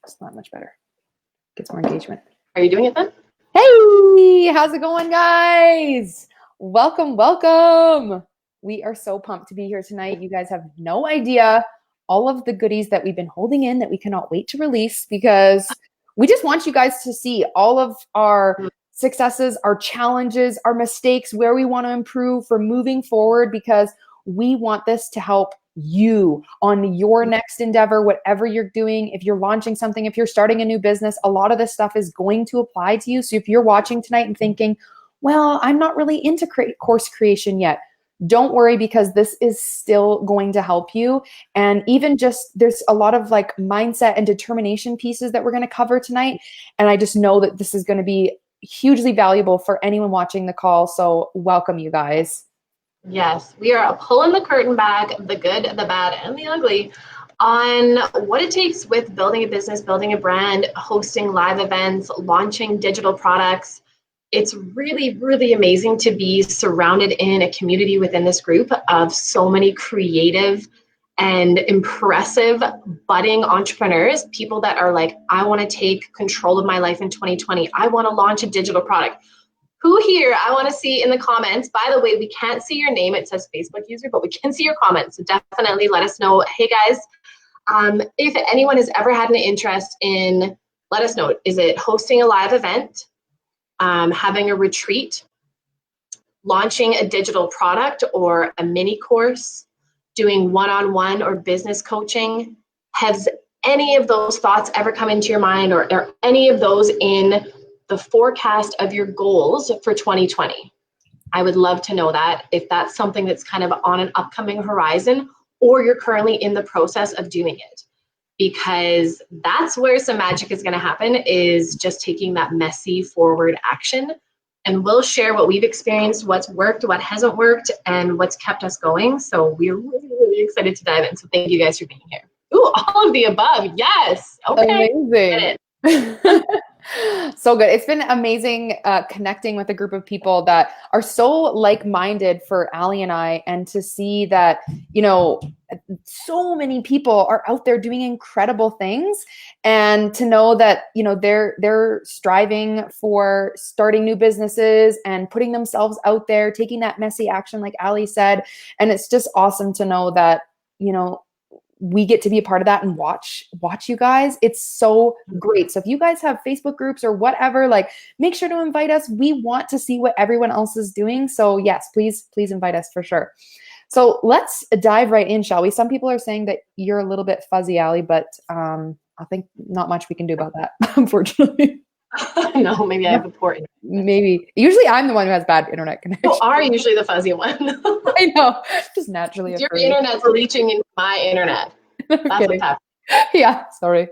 It's not much better. Gets more engagement. Are you doing it then? Hey, how's it going, guys? Welcome, welcome. We are so pumped to be here tonight. You guys have no idea all of the goodies that we've been holding in that we cannot wait to release, because we just want you guys to see all of our successes, our challenges, our mistakes, where we want to improve for moving forward, because we want this to help you on your next endeavor, whatever you're doing. If you're launching something, if you're starting a new business, a lot of this stuff is going to apply to you. So if you're watching tonight and thinking, well, I'm not really into course creation yet, don't worry, because this is still going to help you. And even just, there's a lot of like mindset and determination pieces that we're going to cover tonight. And I just know that this is going to be hugely valuable for anyone watching the call. So welcome, you guys. Yes, we are pulling the curtain back, the good, the bad, and the ugly, on what it takes with building a business, building a brand, hosting live events, launching digital products. It's really, really amazing to be surrounded in a community within this group of so many creative and impressive budding entrepreneurs, people that are like, I want to take control of my life in 2020. I want to launch a digital product. Who here, I want to see in the comments. By the way, we can't see your name. It says Facebook user, but we can see your comments. So definitely let us know. Hey guys, if anyone has ever had an interest in, let us know. Is it hosting a live event, having a retreat, launching a digital product or a mini course, doing one-on-one or business coaching? Has any of those thoughts ever come into your mind, or are any of those in the forecast of your goals for 2020? I would love to know that, if that's something that's kind of on an upcoming horizon, or you're currently in the process of doing it, because that's where some magic is going to happen, is just taking that messy forward action. And we'll share what we've experienced, what's worked, what hasn't worked, and what's kept us going. So we're really, really excited to dive in. So thank you guys for being here. Ooh, all of the above. Yes. Okay. Amazing. So good. It's been amazing connecting with a group of people that are so like-minded for Ali and I, and to see that, you know, so many people are out there doing incredible things, and to know that, you know, they're striving for starting new businesses and putting themselves out there, taking that messy action, like Ali said. And it's just awesome to know that, you know, we get to be a part of that and watch you guys. It's so great. So if you guys have Facebook groups or whatever, like, make sure to invite us. We want to see what everyone else is doing. So yes, please invite us for sure. So let's dive right in, shall we? Some people are saying that you're a little bit fuzzy, Ali, but I think not much we can do about that, unfortunately. No, maybe I have a poor internet. Maybe. Usually I'm the one who has bad internet connection. You are usually the fuzzy one. I know. Just naturally. Your internet's reaching into my internet. That's what's happening. Yeah, sorry.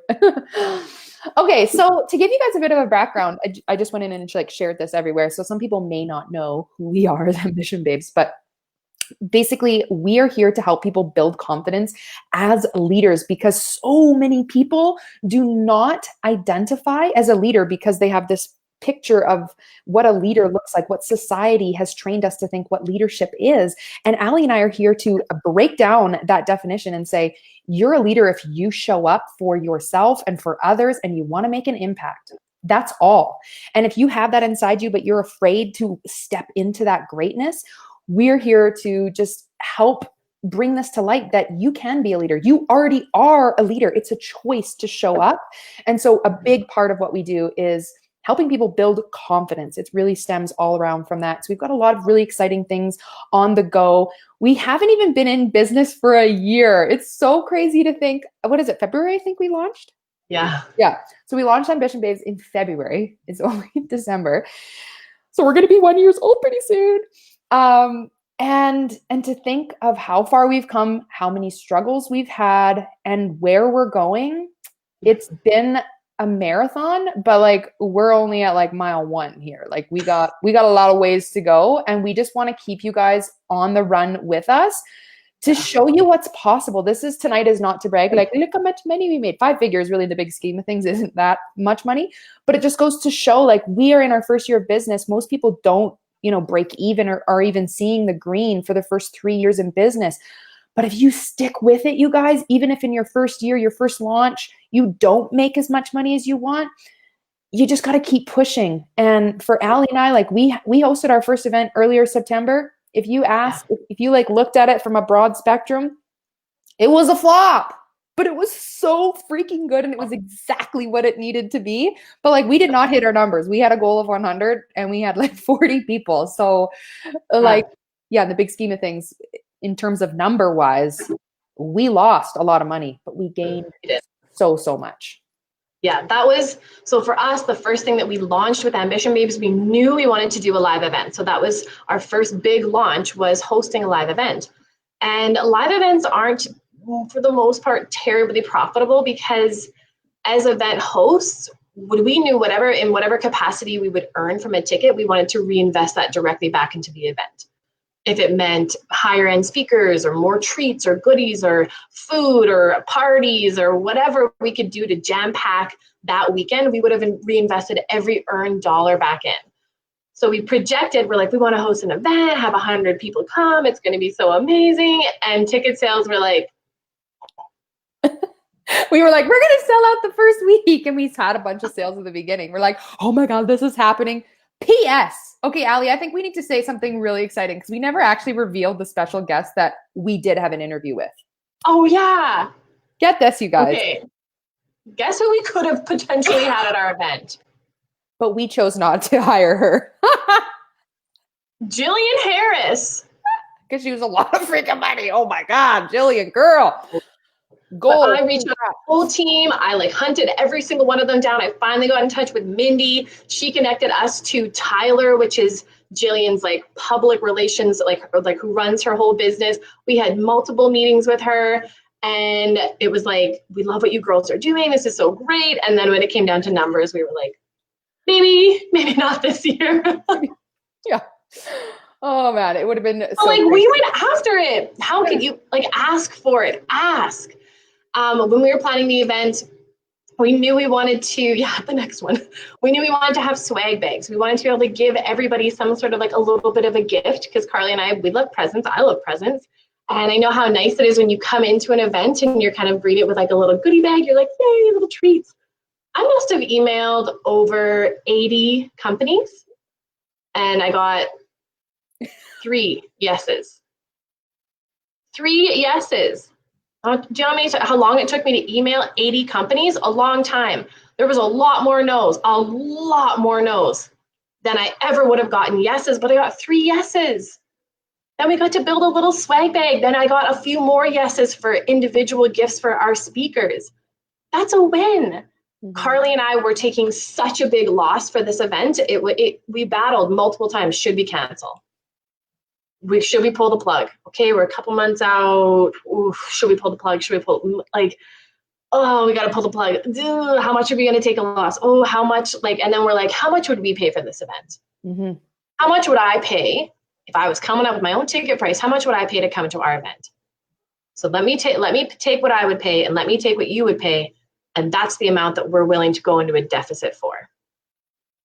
Okay, so to give you guys a bit of a background, I just went in and like shared this everywhere. So some people may not know who we are as Ambition Babes, but basically, we are here to help people build confidence as leaders, because so many people do not identify as a leader because they have this picture of what a leader looks like, what society has trained us to think what leadership is. And Ali and I are here to break down that definition and say, you're a leader if you show up for yourself and for others, and you want to make an impact. That's all. And if you have that inside you, but you're afraid to step into that greatness, we're here to just help bring this to light, that you can be a leader. You already are a leader. It's a choice to show up. And so a big part of what we do is helping people build confidence. It really stems all around from that. So we've got a lot of really exciting things on the go. We haven't even been in business for a year. It's so crazy to think, what is it, February, I think we launched? Yeah. So we launched Ambition Babes in February. It's only December. So we're going to be 1 year old pretty soon. And to think of how far we've come, how many struggles we've had, and where we're going. It's been a marathon, but like, we're only at like mile 1 here. Like we got a lot of ways to go, and we just want to keep you guys on the run with us to show you what's possible. Tonight is not to brag, like, look how much money we made. 5 figures, really, in the big scheme of things, isn't that much money, but it just goes to show, like, we are in our first year of business. Most people don't, break even or are even seeing the green for the first 3 years in business. But if you stick with it, you guys, even if in your first year, your first launch, you don't make as much money as you want, you just got to keep pushing. And for Allie and I, like we hosted our first event earlier September. If you ask, if you like looked at it from a broad spectrum, it was a flop, but it was so freaking good. And it was exactly what it needed to be. But like, we did not hit our numbers. We had a goal of 100 and we had like 40 people. So like, yeah, in the big scheme of things, in terms of number wise, we lost a lot of money, but we gained so much. Yeah, that was, so for us, the first thing that we launched with Ambition Babes, we knew we wanted to do a live event. So that was our first big launch, was hosting a live event. And live events aren't, for the most part, terribly profitable, because as event hosts, we knew in whatever capacity we would earn from a ticket, we wanted to reinvest that directly back into the event. If it meant higher end speakers or more treats or goodies or food or parties or whatever we could do to jam pack that weekend, we would have reinvested every earned dollar back in. So we projected, we're like, we want to host an event, have 100 people come, it's going to be so amazing. And ticket sales were like, we were like, we're going to sell out the first week. And we had a bunch of sales at the beginning. We're like, oh my God, this is happening. P.S. Okay, Allie, I think we need to say something really exciting, because we never actually revealed the special guest that we did have an interview with. Oh, yeah. Get this, you guys. Okay. Guess who we could have potentially had at our event? But we chose not to hire her. Jillian Harris. Because she was a lot of freaking money. Oh my God, Jillian, girl. Gold. I reached out to the whole team. I like hunted every single one of them down. I finally got in touch with Mindy. She connected us to Tyler, which is Jillian's like public relations, like who runs her whole business. We had multiple meetings with her, and it was like, we love what you girls are doing. This is so great. And then when it came down to numbers, we were like, maybe not this year. Yeah. Oh man, it would have been so like crazy. We went after it. How could you like ask for it? Ask. When we were planning the event, we knew we wanted to, the next one. We knew we wanted to have swag bags. We wanted to be able to give everybody some sort of like a little bit of a gift, because Carly and I, we love presents. I love presents. And I know how nice it is when you come into an event and you're kind of greeted with like a little goodie bag. You're like, yay, little treats. I must have emailed over 80 companies, and I got 3 yeses. 3 yeses. Do you know how long it took me to email 80 companies? A long time. There was a lot more no's than I ever would have gotten yeses, but I got 3 yeses. Then we got to build a little swag bag. Then I got a few more yeses for individual gifts for our speakers. That's a win. Mm-hmm. Carly and I were taking such a big loss for this event. We battled multiple times. Should we cancel? Should we pull the plug? Okay, we're a couple months out. Oof, should we pull the plug? Should we pull, like, oh, we got to pull the plug. Dude, how much are we going to take a loss? Oh, how much? Like, and then we're like, how much would we pay for this event? Mm-hmm. How much would I pay if I was coming up with my own ticket price? How much would I pay to come to our event? So let me take what I would pay, and let me take what you would pay. And that's the amount that we're willing to go into a deficit for.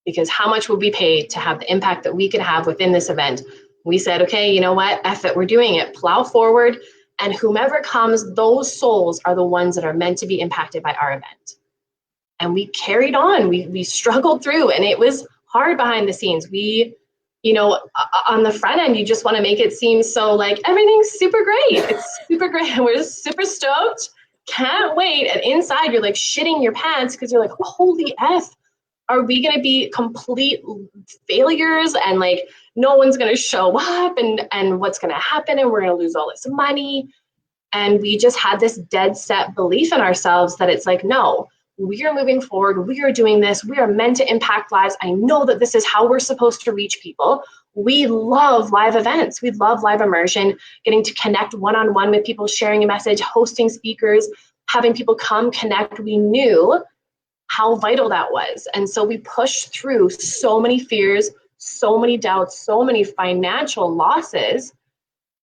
Because how much would we pay to have the impact that we could have within this event? We said, okay, you know what? F it, we're doing it. Plow forward. And whomever comes, those souls are the ones that are meant to be impacted by our event. And we carried on. We struggled through, and it was hard behind the scenes. We, on the front end, you just want to make it seem so like everything's super great. It's super great. We're super stoked. Can't wait. And inside, you're like shitting your pants, because you're like, holy F. Are we going to be complete failures, and like no one's going to show up, and what's going to happen, and we're going to lose all this money? And we just had this dead set belief in ourselves that it's like, no, we are moving forward. We are doing this. We are meant to impact lives. I know that this is how we're supposed to reach people. We love live events. We love live immersion, getting to connect one-on-one with people, sharing a message, hosting speakers, having people come connect. We knew how vital that was. And so we pushed through so many fears, so many doubts, so many financial losses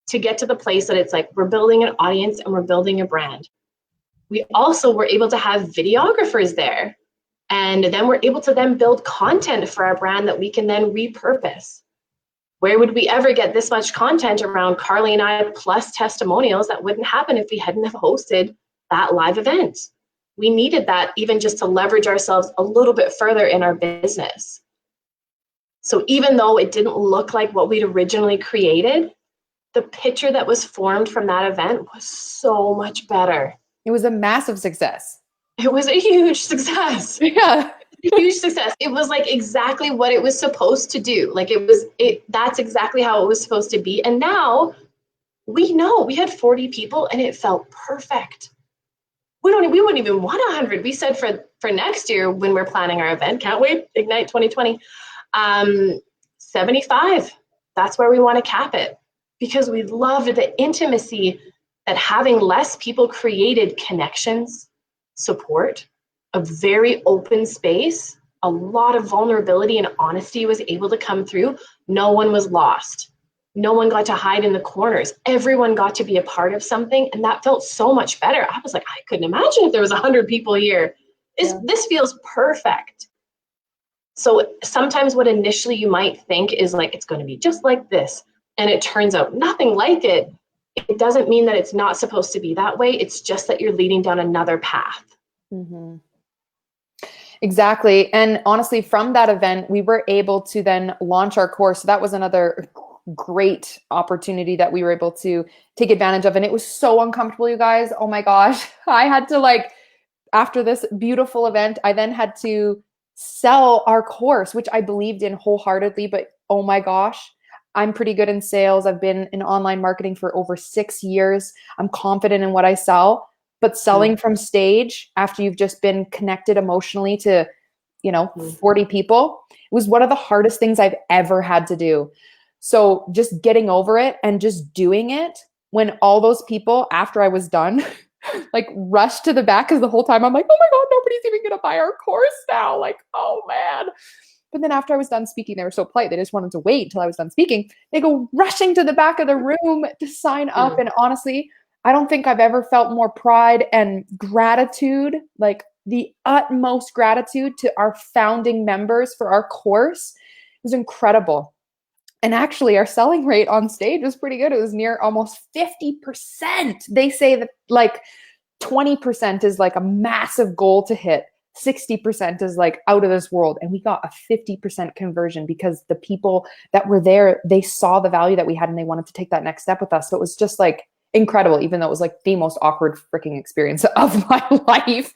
to get to the place that it's like we're building an audience and we're building a brand. We also were able to have videographers there. And then we're able to then build content for our brand that we can then repurpose. Where would we ever get this much content around Carly and I plus testimonials? That wouldn't happen if we hadn't have hosted that live event. We needed that even just to leverage ourselves a little bit further in our business. So even though it didn't look like what we'd originally created, the picture that was formed from that event was so much better. It was a massive success. It was a huge success. Yeah. A huge success. It was like exactly what it was supposed to do. Like that's exactly how it was supposed to be. And now we know we had 40 people and it felt perfect. We wouldn't even want 100. We said for next year when we're planning our event, can't wait, Ignite 2020, 75. That's where we want to cap it, because we loved the intimacy that having less people created connections, support, a very open space, a lot of vulnerability and honesty was able to come through. No one was lost. No one got to hide in the corners. Everyone got to be a part of something, and that felt so much better. I was like, I couldn't imagine if there was 100 people here. This feels perfect. So sometimes what initially you might think is like, it's going to be just like this, and it turns out nothing like it. It doesn't mean that it's not supposed to be that way. It's just that you're leading down another path. Mm-hmm. Exactly. And honestly, from that event, we were able to then launch our course. So that was another great opportunity that we were able to take advantage of. And it was so uncomfortable, you guys. Oh my gosh. I had to after this beautiful event, I then had to sell our course, which I believed in wholeheartedly. But oh my gosh, I'm pretty good in sales. I've been in online marketing for over 6 years. I'm confident in what I sell. But selling from stage after you've just been connected emotionally to, 40 people, it was one of the hardest things I've ever had to do. So just getting over it and just doing it when all those people, after I was done, rushed to the back, because the whole time I'm like, oh my God, nobody's even going to buy our course now. Oh man. But then after I was done speaking, they were so polite. They just wanted to wait until I was done speaking. They go rushing to the back of the room to sign up. And honestly, I don't think I've ever felt more pride and gratitude, like the utmost gratitude to our founding members for our course. It was incredible. And actually, our selling rate on stage was pretty good. It was near almost 50%. They say that 20% is a massive goal to hit. 60% is out of this world. And we got a 50% conversion because the people that were there, they saw the value that we had and they wanted to take that next step with us. So it was just incredible, even though it was the most awkward freaking experience of my life.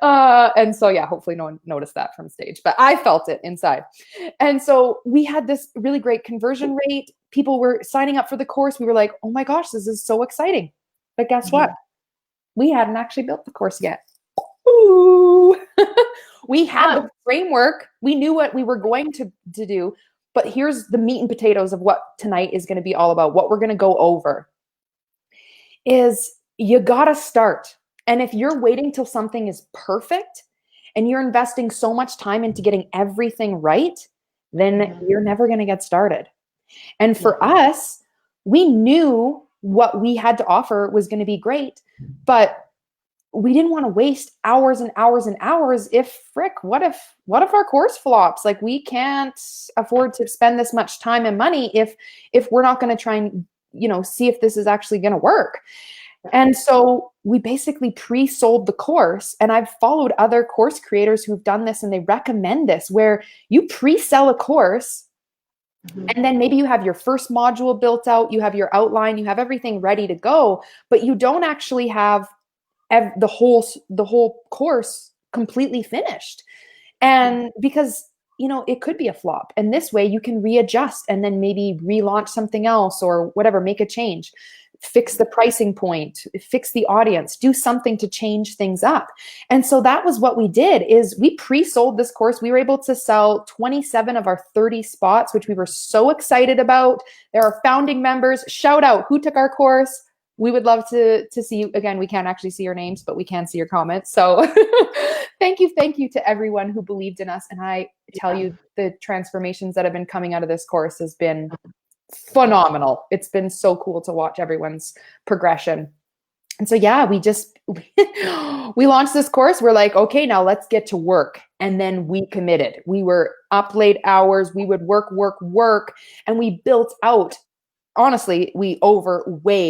And so, yeah, hopefully no one noticed that from stage, but I felt it inside. And so we had this really great conversion rate. People were signing up for the course. We were like, oh my gosh, this is so exciting. But guess what? We hadn't actually built the course yet. Ooh. We had the framework. We knew what we were going to do, but here's the meat and potatoes of what tonight is going to be all about. What we're going to go over is you got to start. And if you're waiting till something is perfect and you're investing so much time into getting everything right, then you're never going to get started. And for us, we knew what we had to offer was going to be great, but we didn't want to waste hours and hours and hours. What if our course flops? We can't afford to spend this much time and money if we're not going to try and see if this is actually going to work. And so we basically pre-sold the course, and I've followed other course creators who've done this, and they recommend this, where you pre-sell a course, and then maybe you have your first module built out, you have your outline, you have everything ready to go, but you don't actually have the whole course completely finished. And because it could be a flop, and this way you can readjust and then maybe relaunch something else or whatever, make a change, fix the pricing point, fix the audience, do something to change things up. And so that was what we did, is we pre-sold this course. We were able to sell 27 of our 30 spots, which we were so excited about. There are founding members. Shout out who took our course. We would love to see you. Again, we can't actually see your names, but we can see your comments. So thank you to everyone who believed in us. And I tell you, the transformations that have been coming out of this course has been phenomenal. It's been so cool to watch everyone's progression. And so, yeah, we launched this course. We're like, okay, now let's get to work. And then we committed. We were up late hours. We would work. And we built out. Honestly, we way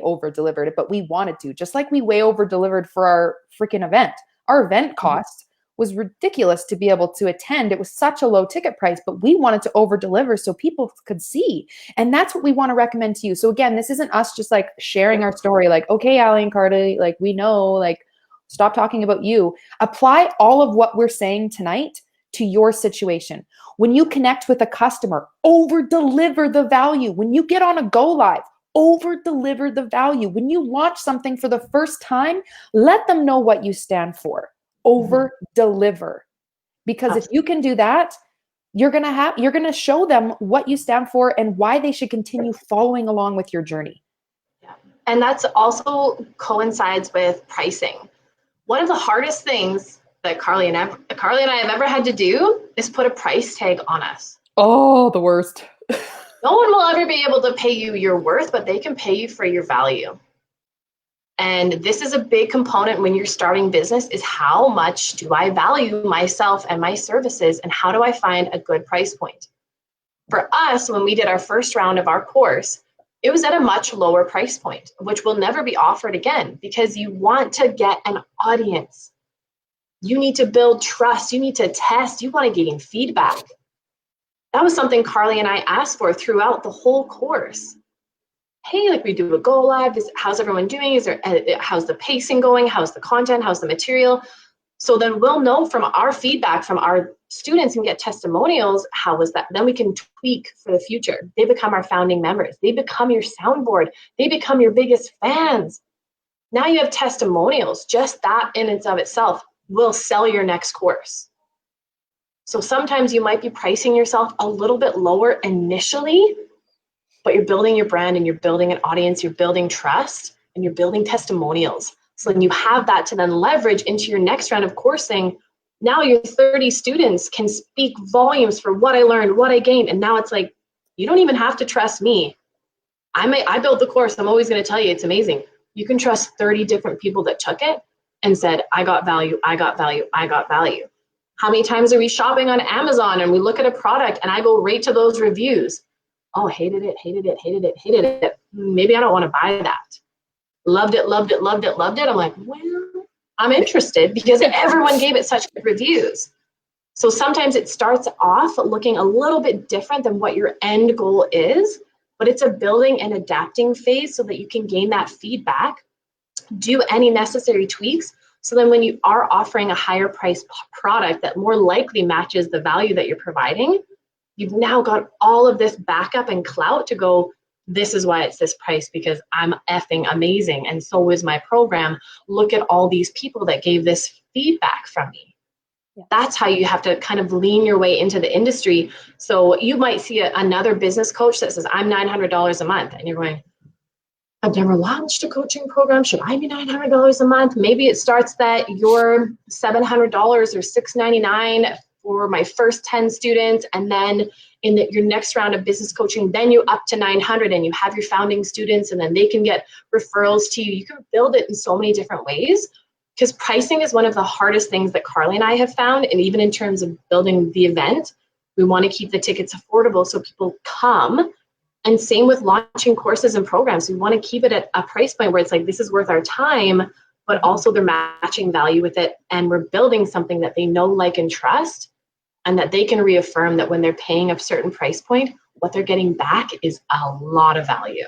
over delivered it, but we wanted to, just like we way over delivered for our freaking event. Our event cost was ridiculous to be able to attend. It was such a low ticket price, but we wanted to over deliver so people could see. And that's what we want to recommend to you. So again, this isn't us just like sharing our story, like, okay, Allie and Carly, like we know, like stop talking about you. Apply all of what we're saying tonight to your situation. When you connect with a customer, over deliver the value. When you get on a go live, over deliver the value. When you launch something for the first time, let them know what you stand for. Over deliver. Because if you can do that, you're going to show them what you stand for and why they should continue following along with your journey. Yeah. And that's also coincides with pricing. One of the hardest things that Carly and I have ever had to do is put a price tag on us. Oh, the worst. No one will ever be able to pay you your worth, but they can pay you for your value. And this is a big component when you're starting business, is how much do I value myself and my services, and how do I find a good price point? For us, when we did our first round of our course, it was at a much lower price point, which will never be offered again, because you want to get an audience. You need to build trust. You need to test. You want to gain feedback. That was something Carly and I asked for throughout the whole course. Hey, like we do a go live. How's everyone doing? How's the pacing going? How's the content? How's the material? So then we'll know from our feedback from our students and get testimonials. How was that? Then we can tweak for the future. They become our founding members. They become your soundboard. They become your biggest fans. Now you have testimonials. Just that in and of itself will sell your next course. So sometimes you might be pricing yourself a little bit lower initially, but you're building your brand and you're building an audience, you're building trust, and you're building testimonials. So then you have that to then leverage into your next round of coursing. Now your 30 students can speak volumes for what I learned, what I gained. And now it's like, you don't even have to trust me. I built the course. I'm always going to tell you it's amazing. You can trust 30 different people that took it and said, I got value, I got value, I got value. How many times are we shopping on Amazon and we look at a product and I go right to those reviews? Oh, hated it. Maybe I don't want to buy that. Loved it. I'm like, well, I'm interested because everyone gave it such good reviews. So sometimes it starts off looking a little bit different than what your end goal is, but it's a building and adapting phase so that you can gain that feedback, do any necessary tweaks. So then when you are offering a higher priced product that more likely matches the value that you're providing, you've now got all of this backup and clout to go, this is why it's this price, because I'm effing amazing. And so is my program. Look at all these people that gave this feedback from me. Yeah. That's how you have to kind of lean your way into the industry. So you might see another business coach that says, I'm $900 a month. And you're going, I've never launched a coaching program. Should I be $900 a month? Maybe it starts that you're $700 or $699 for my first 10 students. And then in your next round of business coaching, then you up to 900 and you have your founding students and then they can get referrals to you. You can build it in so many different ways, because pricing is one of the hardest things that Carly and I have found. And even in terms of building the event, we want to keep the tickets affordable so people come. And same with launching courses and programs. We want to keep it at a price point where it's like, this is worth our time, but also they're matching value with it. And we're building something that they know, like, and trust, and that they can reaffirm that when they're paying a certain price point, what they're getting back is a lot of value.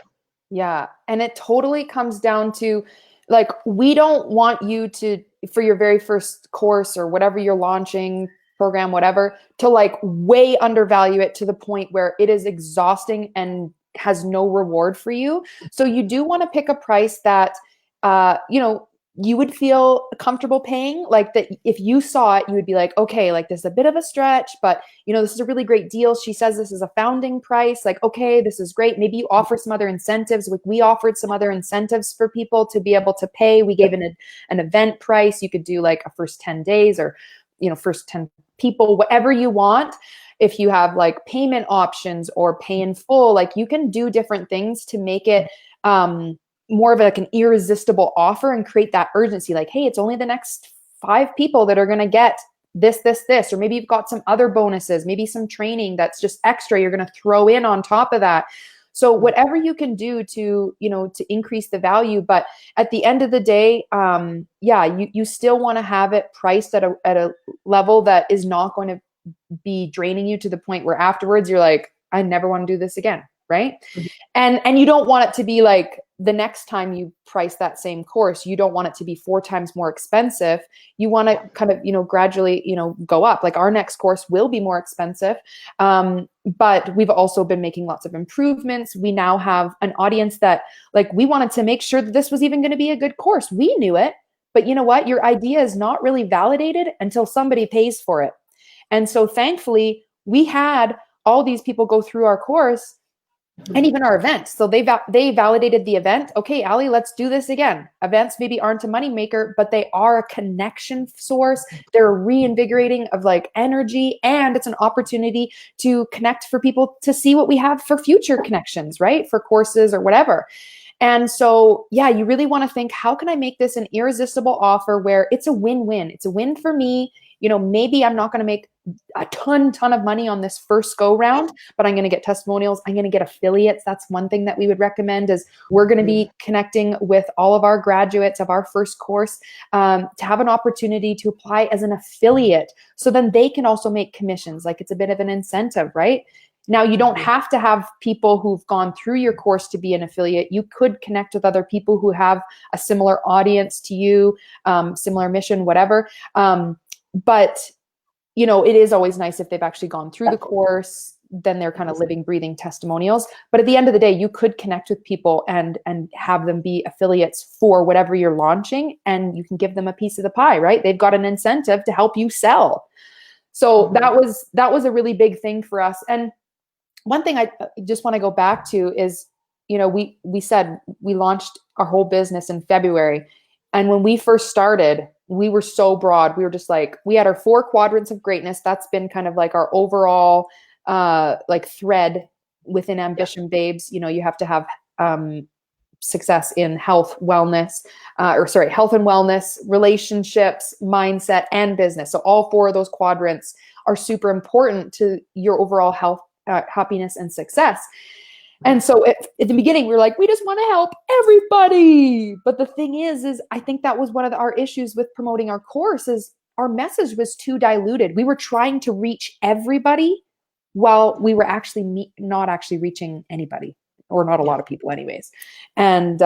Yeah. And it totally comes down to, like, we don't want you to, for your very first course or whatever you're launching, program, whatever, to like way undervalue it to the point where it is exhausting and has no reward for you. So you do want to pick a price that, you would feel comfortable paying. Like, that if you saw it, you would be like, okay, like this is a bit of a stretch, but this is a really great deal. She says this is a founding price. Like, okay, this is great. Maybe you offer some other incentives. Like, we offered some other incentives for people to be able to pay. We gave an event price. You could do like a first 10 days or, first 10 people, whatever you want. If you have like payment options or pay in full, like you can do different things to make it, more of like an irresistible offer and create that urgency. Like, hey, it's only the next 5 people that are going to get this, or maybe you've got some other bonuses, maybe some training that's just extra you're going to throw in on top of that. So whatever you can do to, to increase the value, but at the end of the day, you still want to have it priced at a level that is not going to be draining you to the point where afterwards you're like, I never want to do this again. Right. And you don't want it to be like the next time you price that same course, you don't want it to be 4 times more expensive. You want to kind of, gradually, go up. Like our next course will be more expensive. But we've also been making lots of improvements. We now have an audience that like, we wanted to make sure that this was even going to be a good course. We knew it, but you know what? Your idea is not really validated until somebody pays for it. And so thankfully we had all these people go through our course and even our events. So they validated the event. Okay, Ali, let's do this again. Events maybe aren't a moneymaker, but they are a connection source. They're reinvigorating of like energy, and it's an opportunity to connect for people to see what we have for future connections, right? For courses or whatever. And so, you really want to think, how can I make this an irresistible offer where it's a win-win? It's a win for me. Maybe I'm not going to make a ton of money on this first go round, but I'm going to get testimonials. I'm going to get affiliates. That's one thing that we would recommend is we're going to be connecting with all of our graduates of our first course to have an opportunity to apply as an affiliate. So then they can also make commissions. Like it's a bit of an incentive, right? Now, you don't have to have people who've gone through your course to be an affiliate. You could connect with other people who have a similar audience to you, similar mission, whatever. But, it is always nice if they've actually gone through the course, then they're kind of living, breathing testimonials. But at the end of the day, you could connect with people and have them be affiliates for whatever you're launching, and you can give them a piece of the pie, right? They've got an incentive to help you sell. So that was a really big thing for us. And one thing I just want to go back to is, we said we launched our whole business in February. And when we first started, we were so broad. We were just like, we had our 4 quadrants of greatness. That's been kind of like our overall like thread within Ambition Babes. You have to have success in health and wellness, relationships, mindset, and business. So all 4 of those quadrants are super important to your overall health, happiness, and success. And so at the beginning, we were like, we just want to help everybody. But the thing is I think that was one of our issues with promoting our course is our message was too diluted. We were trying to reach everybody while we were actually not actually reaching anybody, or not a lot of people anyways. And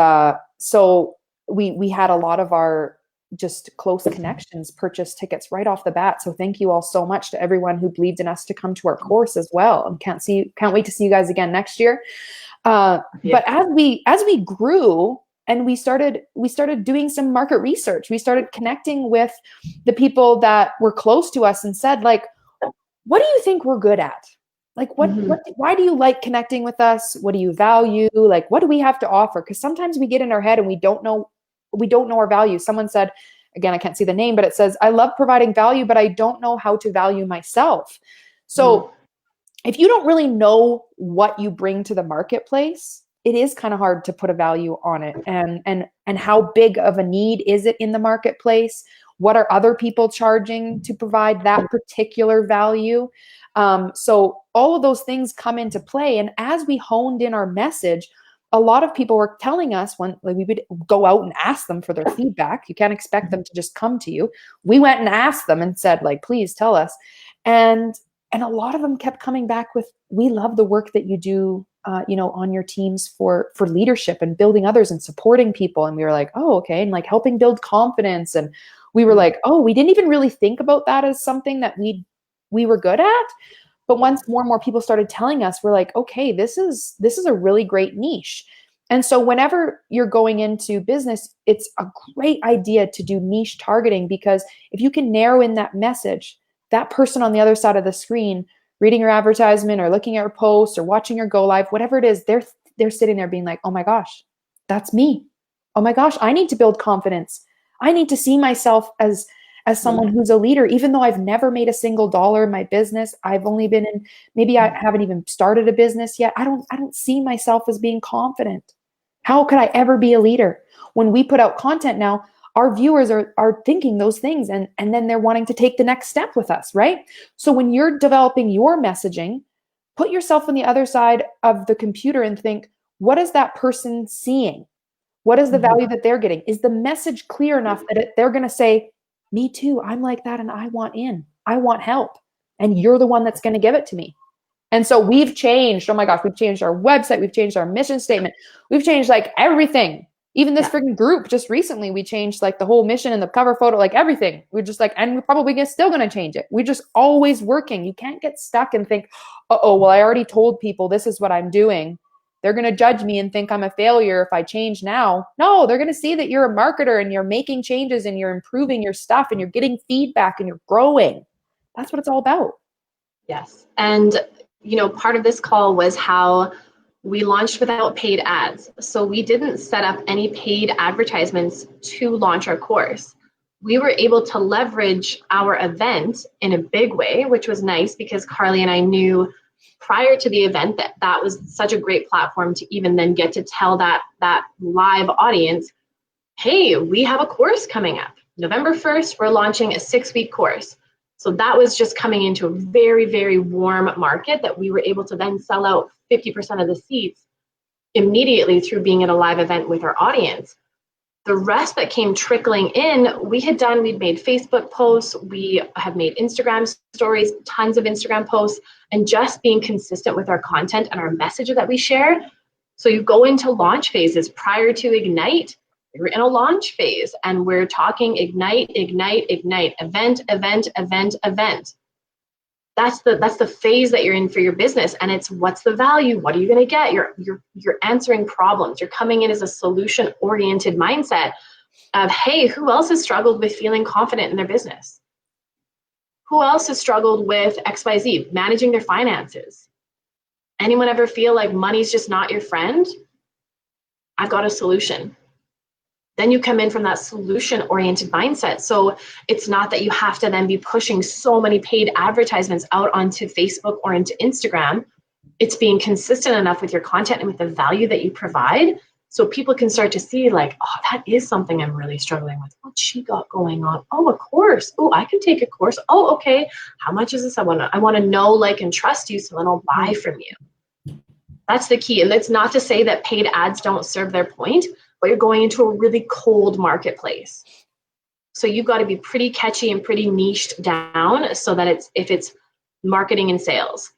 so we had a lot of our just close connections purchase tickets right off the bat. So thank you all so much to everyone who believed in us to come to our course as well. And can't wait to see you guys again next year. But as we grew and we started doing some market research, we started connecting with the people that were close to us and said, like, what do you think we're good at? Like, why do you like connecting with us? What do you value? Like, what do we have to offer? Because sometimes we get in our head and we don't know our value. Someone said, again, I can't see the name, but it says, I love providing value, but I don't know how to value myself. So if you don't really know what you bring to the marketplace, it is kind of hard to put a value on it. And how big of a need is it in the marketplace? What are other people charging to provide that particular value? So all of those things come into play. And as we honed in our message, a lot of people were telling us when we would go out and ask them for their feedback. You can't expect them to just come to you. We went and asked them and said, like, please tell us. And a lot of them kept coming back with, we love the work that you do, on your teams for leadership and building others and supporting people. And we were like, oh, okay. And like helping build confidence. And we were like, oh, we didn't even really think about that as something that we were good at. But once more and more people started telling us, we're like, okay, this is a really great niche. And so whenever you're going into business, it's a great idea to do niche targeting, because if you can narrow in that message, that person on the other side of the screen reading your advertisement or looking at your posts or watching your go live, whatever it is, they're sitting there being like, oh my gosh, that's me. Oh my gosh, I need to build confidence. I need to see myself as someone who's a leader, even though I've never made a single dollar in my business. I've only been in, maybe I haven't even started a business yet. I don't see myself as being confident. How could I ever be a leader? When we put out content now, our viewers are thinking those things, and then they're wanting to take the next step with us, right? So when you're developing your messaging, put yourself on the other side of the computer and think, what is that person seeing? What is the value that they're getting? Is the message clear enough that they're going to say, me too, I'm like that and I want help. And you're the one that's going to give it to me. And so we've changed. Oh my gosh, we've changed our website. We've changed our mission statement. We've changed like everything. Even this freaking group just recently, we changed like the whole mission and the cover photo, like everything. We're just like, and we're probably still going to change it. We're just always working. You can't get stuck and think, oh, well, I already told people this is what I'm doing. They're going to judge me and think I'm a failure if I change now. No, they're going to see that you're a marketer and you're making changes and you're improving your stuff and you're getting feedback and you're growing. That's what it's all about. Yes. And, part of this call was how we launched without paid ads. So we didn't set up any paid advertisements to launch our course. We were able to leverage our event in a big way, which was nice because Carly and I knew prior to the event that was such a great platform to even then get to tell that live audience, hey, we have a course coming up. November 1st, we're launching a 6-week course. So that was just coming into a very, very warm market that we were able to then sell out 50% of the seats immediately through being at a live event with our audience. The rest that came trickling in, we'd made Facebook posts, we have made Instagram stories, tons of Instagram posts, and just being consistent with our content and our message that we share. So you go into launch phases. Prior to Ignite, we're in a launch phase and we're talking ignite, event. That's the phase that you're in for your business. And it's what's the value? What are you going to get? You're answering problems. You're coming in as a solution-oriented mindset of, hey, who else has struggled with feeling confident in their business? Who else has struggled with XYZ, managing their finances? Anyone ever feel like money's just not your friend? I've got a solution. Then you come in from that solution-oriented mindset. So it's not that you have to then be pushing so many paid advertisements out onto Facebook or into Instagram. It's being consistent enough with your content and with the value that you provide so people can start to see like, oh, that is something I'm really struggling with. What's she got going on? Oh, a course. Oh, I can take a course. Oh, okay. How much is this? I want to know, like, and trust you so then I'll buy from you. That's the key. And that's not to say that paid ads don't serve their point, but you're going into a really cold marketplace. So you've got to be pretty catchy and pretty niched down so that if it's marketing and sales.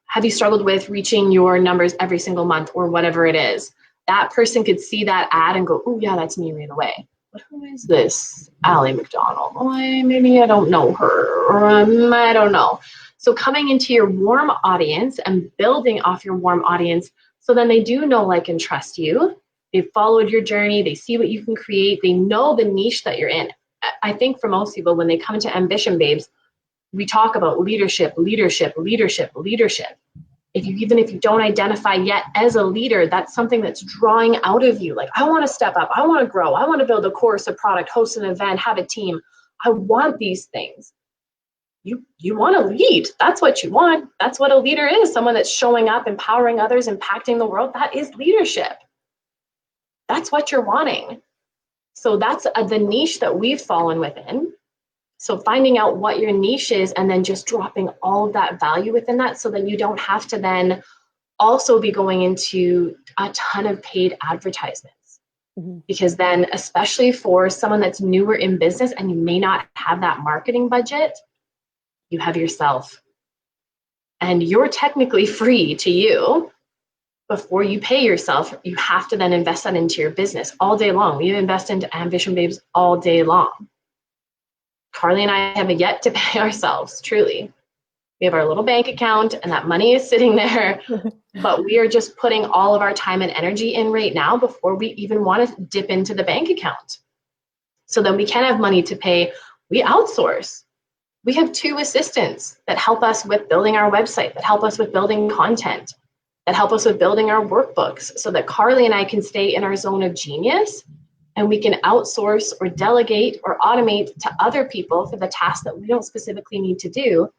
Have you struggled with reaching your numbers every single month or whatever it is? That person could see that ad and go, oh yeah, that's me right away. But who is this Allie McDonald? Oh, maybe I don't know her, or I don't know. So coming into your warm audience and building off your warm audience so then they do know, like, and trust you. They've followed your journey. They see what you can create. They know the niche that you're in. I think for most people, when they come to Ambition Babes, we talk about leadership. Even if you don't identify yet as a leader, that's something that's drawing out of you. Like, I want to step up. I want to grow. I want to build a course, a product, host an event, have a team. I want these things. You want to lead. That's what you want. That's what a leader is. Someone that's showing up, empowering others, impacting the world. That is leadership. That's what you're wanting. So that's the niche that we've fallen within. So finding out what your niche is and then just dropping all of that value within that so that you don't have to then also be going into a ton of paid advertisements. Mm-hmm. Because then, especially for someone that's newer in business and you may not have that marketing budget, you have yourself. And you're technically free to you. Before you pay yourself, you have to then invest that into your business all day long. We invest into Ambition Babes all day long. Carly and I have yet to pay ourselves, truly. We have our little bank account and that money is sitting there, but we are just putting all of our time and energy in right now before we even want to dip into the bank account. So then we can have money to pay. We outsource. We have 2 assistants that help us with building our website, that help us with building content, that help us with building our workbooks so that Carly and I can stay in our zone of genius and we can outsource or delegate or automate to other people for the tasks that we don't specifically need to do.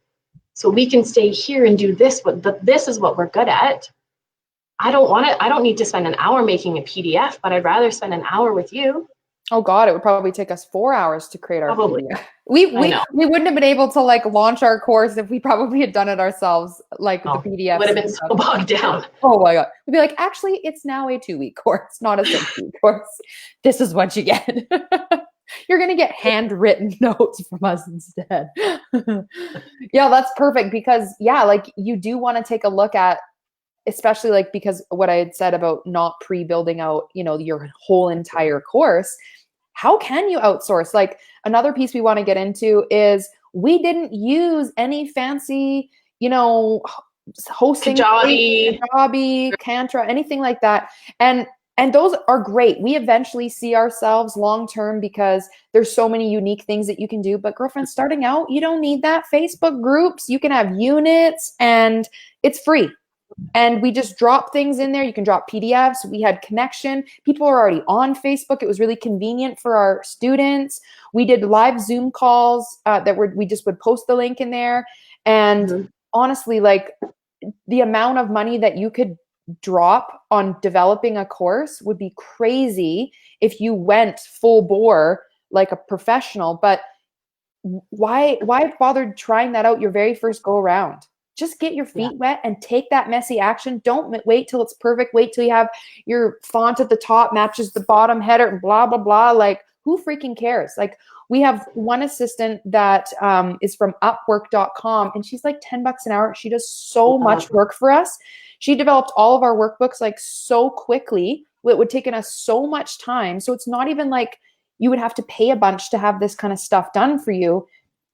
So we can stay here and do this, but this is what we're good at. I don't need to spend an hour making a PDF, but I'd rather spend an hour with you. Oh God, it would probably take us 4 hours to create our Probably. PDF. I know. We wouldn't have been able to like launch our course if we probably had done it ourselves, like the Oh, it would PDFs have and been stuff. so bogged down. Oh my God. We'd be like, actually, it's now a 2-week course, not a 6-week course. This is what you get. You're going to get handwritten notes from us instead. Yeah, that's perfect because, yeah, like you do want to take a look at, especially like because what I had said about not pre-building out, you know, your whole entire course. How can you outsource? Like another piece we want to get into is we didn't use any fancy, you know, hosting, Kajabi, Cantra, anything like that. And those are great. We eventually see ourselves long term because there's so many unique things that you can do. But girlfriend, starting out, you don't need that. Facebook groups, you can have units and it's free. And we just drop things in there. You can drop PDFs. We had connection. People are already on Facebook. It was really convenient for our students. We did live Zoom calls we just would post the link in there. And honestly, like the amount of money that you could drop on developing a course would be crazy if you went full bore like a professional. But why bother trying that out your very first go around? Just get your feet wet and take that messy action. Don't wait till it's perfect. Wait till you have your font at the top matches the bottom header and blah, blah, blah. Like who freaking cares? Like we have one assistant that is from upwork.com and she's like $10 an hour. She does so much work for us. She developed all of our workbooks like so quickly. It would taken us so much time. So it's not even like you would have to pay a bunch to have this kind of stuff done for you.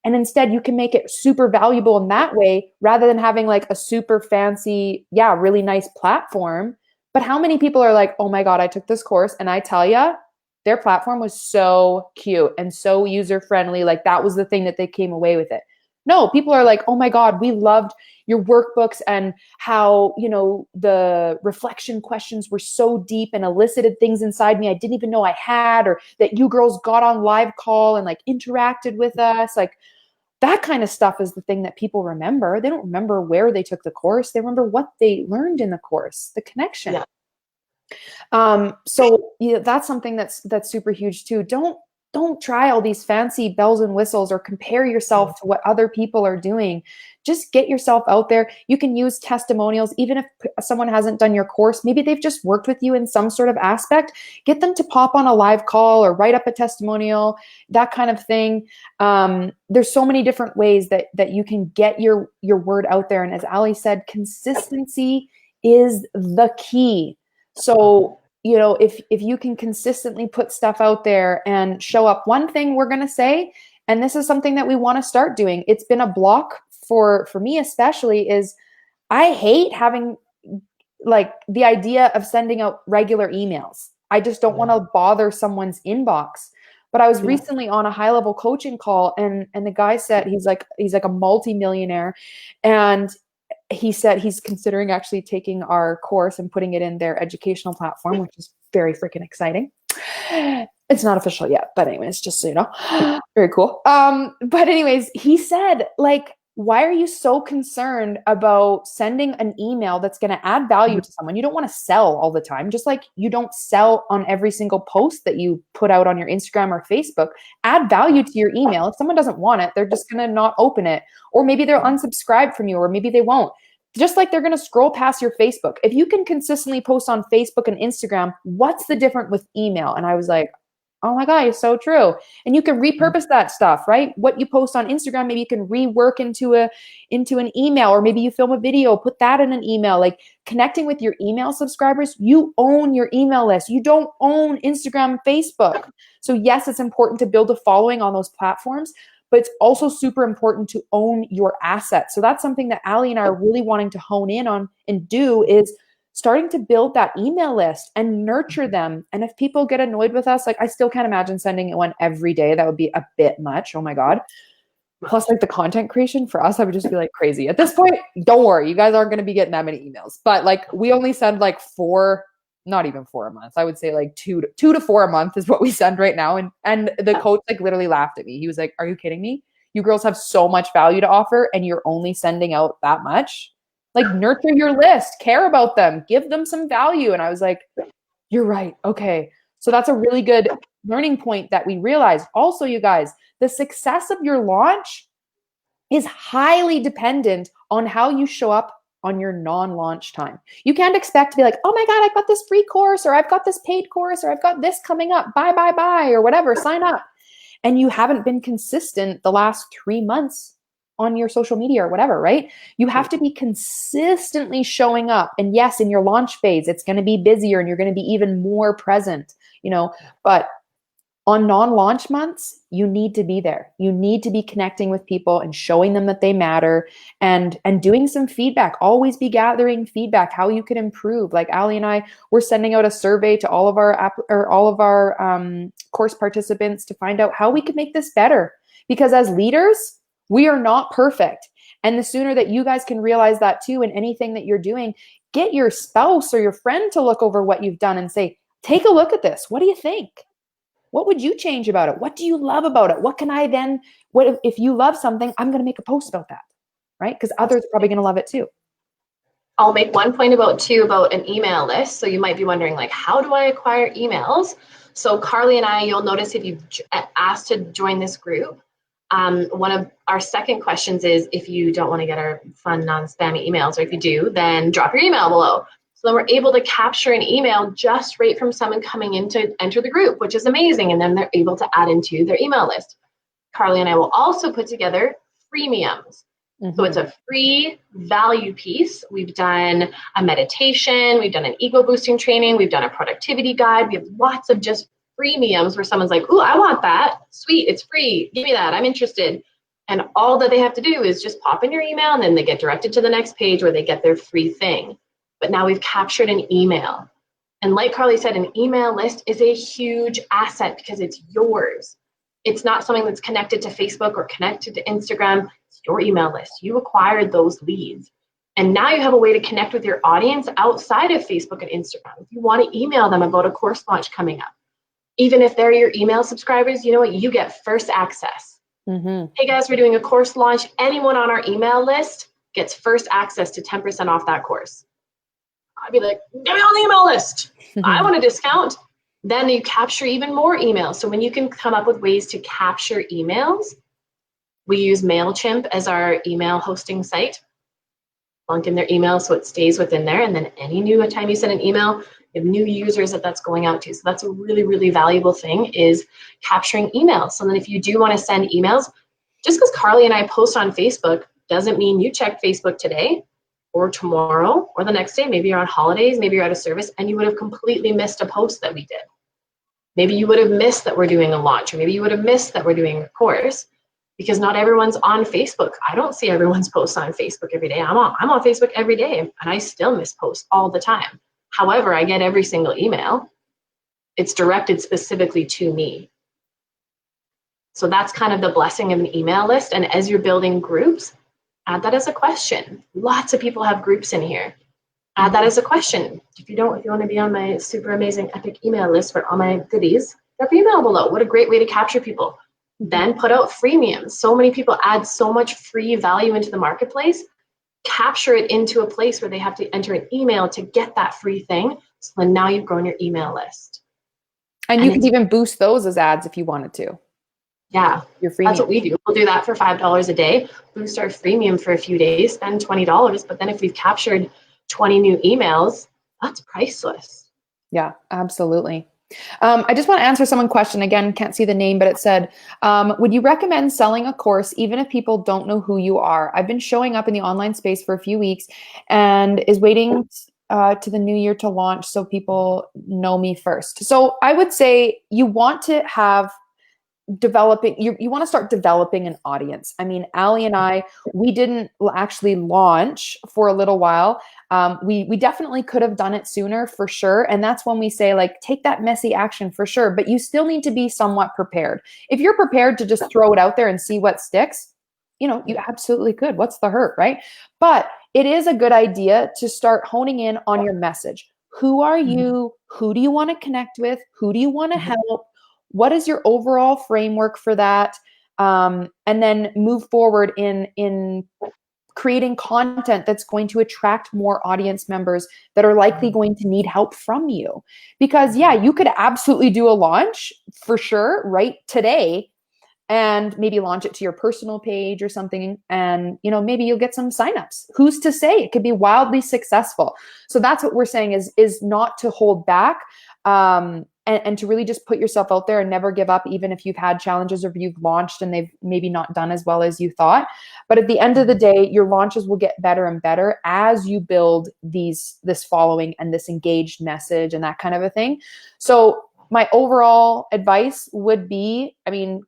And instead you can make it super valuable in that way rather than having like a super fancy, really nice platform. But how many people are like, oh my God, I took this course and I tell you, their platform was so cute and so user-friendly. Like that was the thing that they came away with it. No, people are like, oh my God, we loved your workbooks and how, you know, the reflection questions were so deep and elicited things inside me I didn't even know I had, or that you girls got on live call and like interacted with us. Like that kind of stuff is the thing that people remember. They don't remember where they took the course. They remember what they learned in the course, the connection. So that's something that's super huge too. Don't try all these fancy bells and whistles or compare yourself to what other people are doing. Just get yourself out there. You can use testimonials, even if someone hasn't done your course, maybe they've just worked with you in some sort of aspect, get them to pop on a live call or write up a testimonial, that kind of thing. There's so many different ways that you can get your word out there. And as Ali said, consistency is the key. So, you know, if you can consistently put stuff out there and show up, one thing we're going to say, and this is something that we want to start doing, it's been a block for me especially, is I hate having like the idea of sending out regular emails. I just don't want to bother someone's inbox. But I was recently on a high level coaching call and the guy said he's like a multi-millionaire, and he said he's considering actually taking our course and putting it in their educational platform, which is very freaking exciting. It's not official yet, but anyways, just so you know, very cool. But anyways, he said, like, why are you so concerned about sending an email that's going to add value to someone? You don't want to sell all the time, just like you don't sell on every single post that you put out on your Instagram or Facebook. Add value to your email. If someone doesn't want it, they're just going to not open it, or maybe they'll unsubscribe from you, or maybe they won't. Just like they're going to scroll past your Facebook. If you can consistently post on Facebook and Instagram, what's the difference with email? And I was like, oh my God, it's so true. And you can repurpose that stuff, right? What you post on Instagram, maybe you can rework into an email, or maybe you film a video, put that in an email. Like connecting with your email subscribers, you own your email list. You don't own Instagram and Facebook. So yes, it's important to build a following on those platforms, but it's also super important to own your assets. So that's something that Ali and I are really wanting to hone in on and do, is starting to build that email list and nurture them. And if people get annoyed with us, like I still can't imagine sending one every day. That would be a bit much. Oh my God. Plus like the content creation for us, I would just be like crazy. At this point, don't worry, you guys aren't going to be getting that many emails. But like we only send like 4, not even 4 a month. I would say like 2 to 4 a month is what we send right now. And the coach like literally laughed at me. He was like, are you kidding me? You girls have so much value to offer and you're only sending out that much? Like nurture your list, care about them, give them some value. And I was like, you're right. Okay. So that's a really good learning point that we realized also, you guys, the success of your launch is highly dependent on how you show up on your non-launch time. You can't expect to be like, oh my God, I've got this free course, or I've got this paid course, or I've got this coming up, buy, or whatever, sign up. And you haven't been consistent the last 3 months on your social media or whatever, right? You have to be consistently showing up. And yes, in your launch phase, it's going to be busier and you're going to be even more present, but on non-launch months, you need to be there. You need to be connecting with people and showing them that they matter, and doing some feedback. Always be gathering feedback, how you can improve. Like Ali and I, we're sending out a survey to all of our course participants to find out how we can make this better. Because as leaders, we are not perfect. And the sooner that you guys can realize that too, in anything that you're doing, get your spouse or your friend to look over what you've done and say, take a look at this. What do you think? What would you change about it? What do you love about it? What can I then, if you love something, I'm going to make a post about that, right? Because others are probably going to love it too. I'll make one point about an email list. So you might be wondering, like, how do I acquire emails? So Carly and I, you'll notice if you've asked to join this group, one of our second questions is, if you don't want to get our fun, non-spammy emails, or if you do, then drop your email below. So then we're able to capture an email just right from someone coming in to enter the group, which is amazing. And then they're able to add into their email list. Carly and I will also put together freemiums. Mm-hmm. So it's a free value piece. We've done a meditation. We've done an ego boosting training. We've done a productivity guide. We have lots of just freemiums where someone's like, ooh, I want that. Sweet, it's free. Give me that. I'm interested. And all that they have to do is just pop in your email, and then they get directed to the next page where they get their free thing. But now we've captured an email. And like Carly said, an email list is a huge asset because it's yours. It's not something that's connected to Facebook or connected to Instagram. It's your email list. You acquired those leads. And now you have a way to connect with your audience outside of Facebook and Instagram. If you want to email them about a course launch coming up, even if they're your email subscribers, you know what? You get first access. Mm-hmm. Hey guys, we're doing a course launch. Anyone on our email list gets first access to 10% off that course. I'd be like, get me on the email list. I want a discount. Then you capture even more emails. So when you can come up with ways to capture emails, we use MailChimp as our email hosting site. Plunk in their email so it stays within there. And then any new time you send an email, you have new users that's going out to. So that's a really, really valuable thing, is capturing emails. So then if you do want to send emails, just because Carly and I post on Facebook doesn't mean you check Facebook today or tomorrow or the next day. Maybe you're on holidays, maybe you're out of service, and you would have completely missed a post that we did. Maybe you would have missed that we're doing a launch, or maybe you would have missed that we're doing a course, because not everyone's on Facebook. I don't see everyone's posts on Facebook every day. I'm on Facebook every day, and I still miss posts all the time. However, I get every single email. It's directed specifically to me. So that's kind of the blessing of an email list. And as you're building groups, add that as a question. Lots of people have groups in here. Add that as a question. If you want to be on my super amazing epic email list for all my goodies, drop your email below. What a great way to capture people. Then put out freemiums. So many people add so much free value into the marketplace. Capture it into a place where they have to enter an email to get that free thing. So then now you've grown your email list. And you can even boost those as ads if you wanted to. Yeah, that's what we do. We'll do that for $5 a day, boost our freemium for a few days, spend $20. But then if we've captured 20 new emails, that's priceless. Yeah, absolutely. I just want to answer someone's question. Again, can't see the name, but it said, would you recommend selling a course even if people don't know who you are? I've been showing up in the online space for a few weeks and is waiting to the new year to launch so people know me first. So I would say you want to have you want to start developing an audience. I mean, Ali and I, we didn't actually launch for a little while. We definitely could have done it sooner for sure. And that's when we say, like, take that messy action for sure, but you still need to be somewhat prepared. If you're prepared to just throw it out there and see what sticks, you absolutely could. What's the hurt, right? But it is a good idea to start honing in on your message. Who are you? Who do you want to connect with? Who do you want to help? What is your overall framework for that? And then move forward in creating content that's going to attract more audience members that are likely going to need help from you. Because yeah, you could absolutely do a launch for sure right today, and maybe launch it to your personal page or something, and maybe you'll get some signups. Who's to say? It could be wildly successful. So that's what we're saying, is not to hold back, and to really just put yourself out there and never give up, even if you've had challenges or you've launched and they've maybe not done as well as you thought. But at the end of the day, your launches will get better and better as you build this following and this engaged message and that kind of a thing. So my overall advice would be,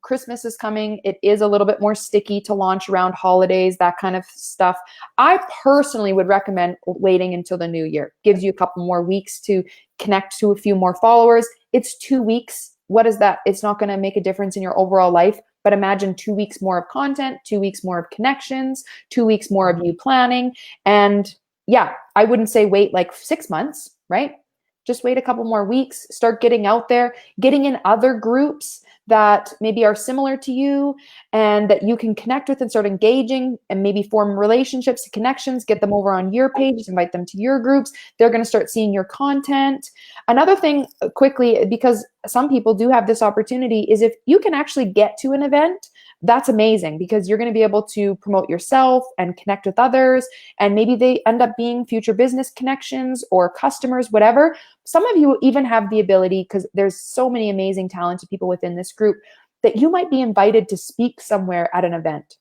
Christmas is coming. It is a little bit more sticky to launch around holidays, that kind of stuff. I personally would recommend waiting until the new year. Gives you a couple more weeks to connect to a few more followers. It's 2 weeks. What is that? It's not going to make a difference in your overall life, but imagine 2 weeks more of content, 2 weeks more of connections, 2 weeks more of you planning. And yeah, I wouldn't say wait like 6 months, right? Just wait a couple more weeks, start getting out there, getting in other groups that maybe are similar to you and that you can connect with and start engaging and maybe form relationships and connections, get them over on your page, invite them to your groups. They're going to start seeing your content. Another thing quickly, because some people do have this opportunity, is if you can actually get to an event, that's amazing, because you're going to be able to promote yourself and connect with others. And maybe they end up being future business connections or customers, whatever. Some of you even have the ability, because there's so many amazing, talented people within this group, that you might be invited to speak somewhere at an event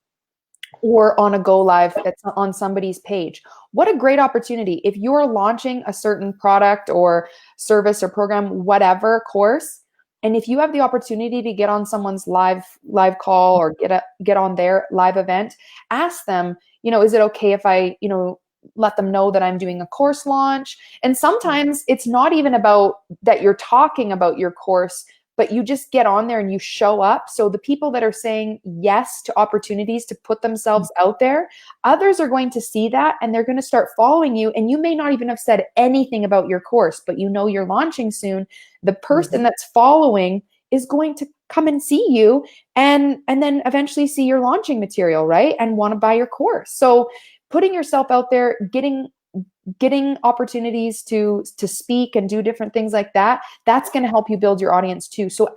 or on a go live that's on somebody's page. What a great opportunity. If you're launching a certain product or service or program, whatever course, and if you have the opportunity to get on someone's live call or get on their live event, ask them, is it okay if I, let them know that I'm doing a course launch? And sometimes it's not even about that you're talking about your course, but you just get on there and you show up. So the people that are saying yes to opportunities to put themselves out there, others are going to see that and they're going to start following you. And you may not even have said anything about your course, but you're launching soon. The person that's following is going to come and see you and then eventually see your launching material, right? And want to buy your course. So putting yourself out there, getting opportunities to speak and do different things like that, that's going to help you build your audience too. So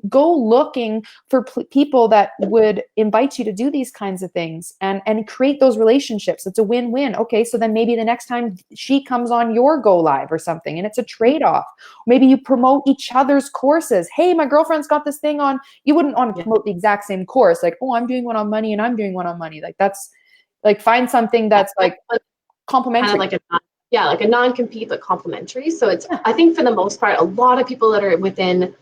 go looking for people that would invite you to do these kinds of things and create those relationships. It's a win-win. Okay, so then maybe the next time she comes on your go live or something, and it's a trade-off. Maybe you promote each other's courses. Hey, my girlfriend's got this thing on. You wouldn't want to promote the exact same course, like, oh, I'm doing one on money and I'm doing one on money. Like, that's like, find something that's like complementary. Kind of like a non-compete but complementary. So it's, I think for the most part, a lot of people that are within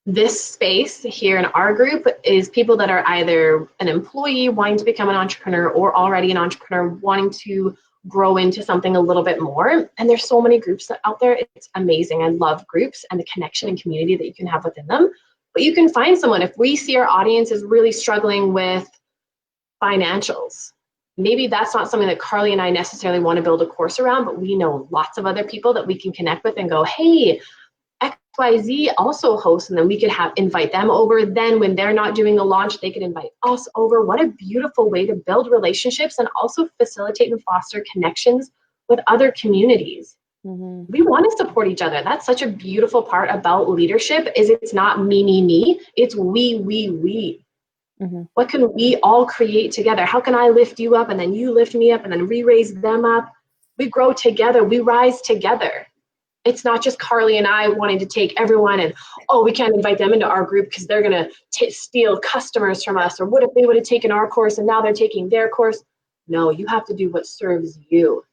this space here in our group is people that are either an employee wanting to become an entrepreneur or already an entrepreneur wanting to grow into something a little bit more. And there's so many groups out there. It's amazing. I love groups and the connection and community that you can have within them. But you can find someone, if we see our audience is really struggling with financials, maybe that's not something that Carly and I necessarily want to build a course around, but we know lots of other people that we can connect with and go, hey, XYZ also hosts, and then we could invite them over. Then when they're not doing a launch, they can invite us over. What a beautiful way to build relationships and also facilitate and foster connections with other communities. We want to support each other. That's such a beautiful part about leadership, is it's not me. It's we. What can we all create together? How can I lift you up and then you lift me up and then we raise them up? We grow together. We rise together. It's not just Carly and I wanting to take everyone and, oh, we can't invite them into our group because they're going to steal customers from us. Or what if they would have taken our course and now they're taking their course? No, you have to do what serves you.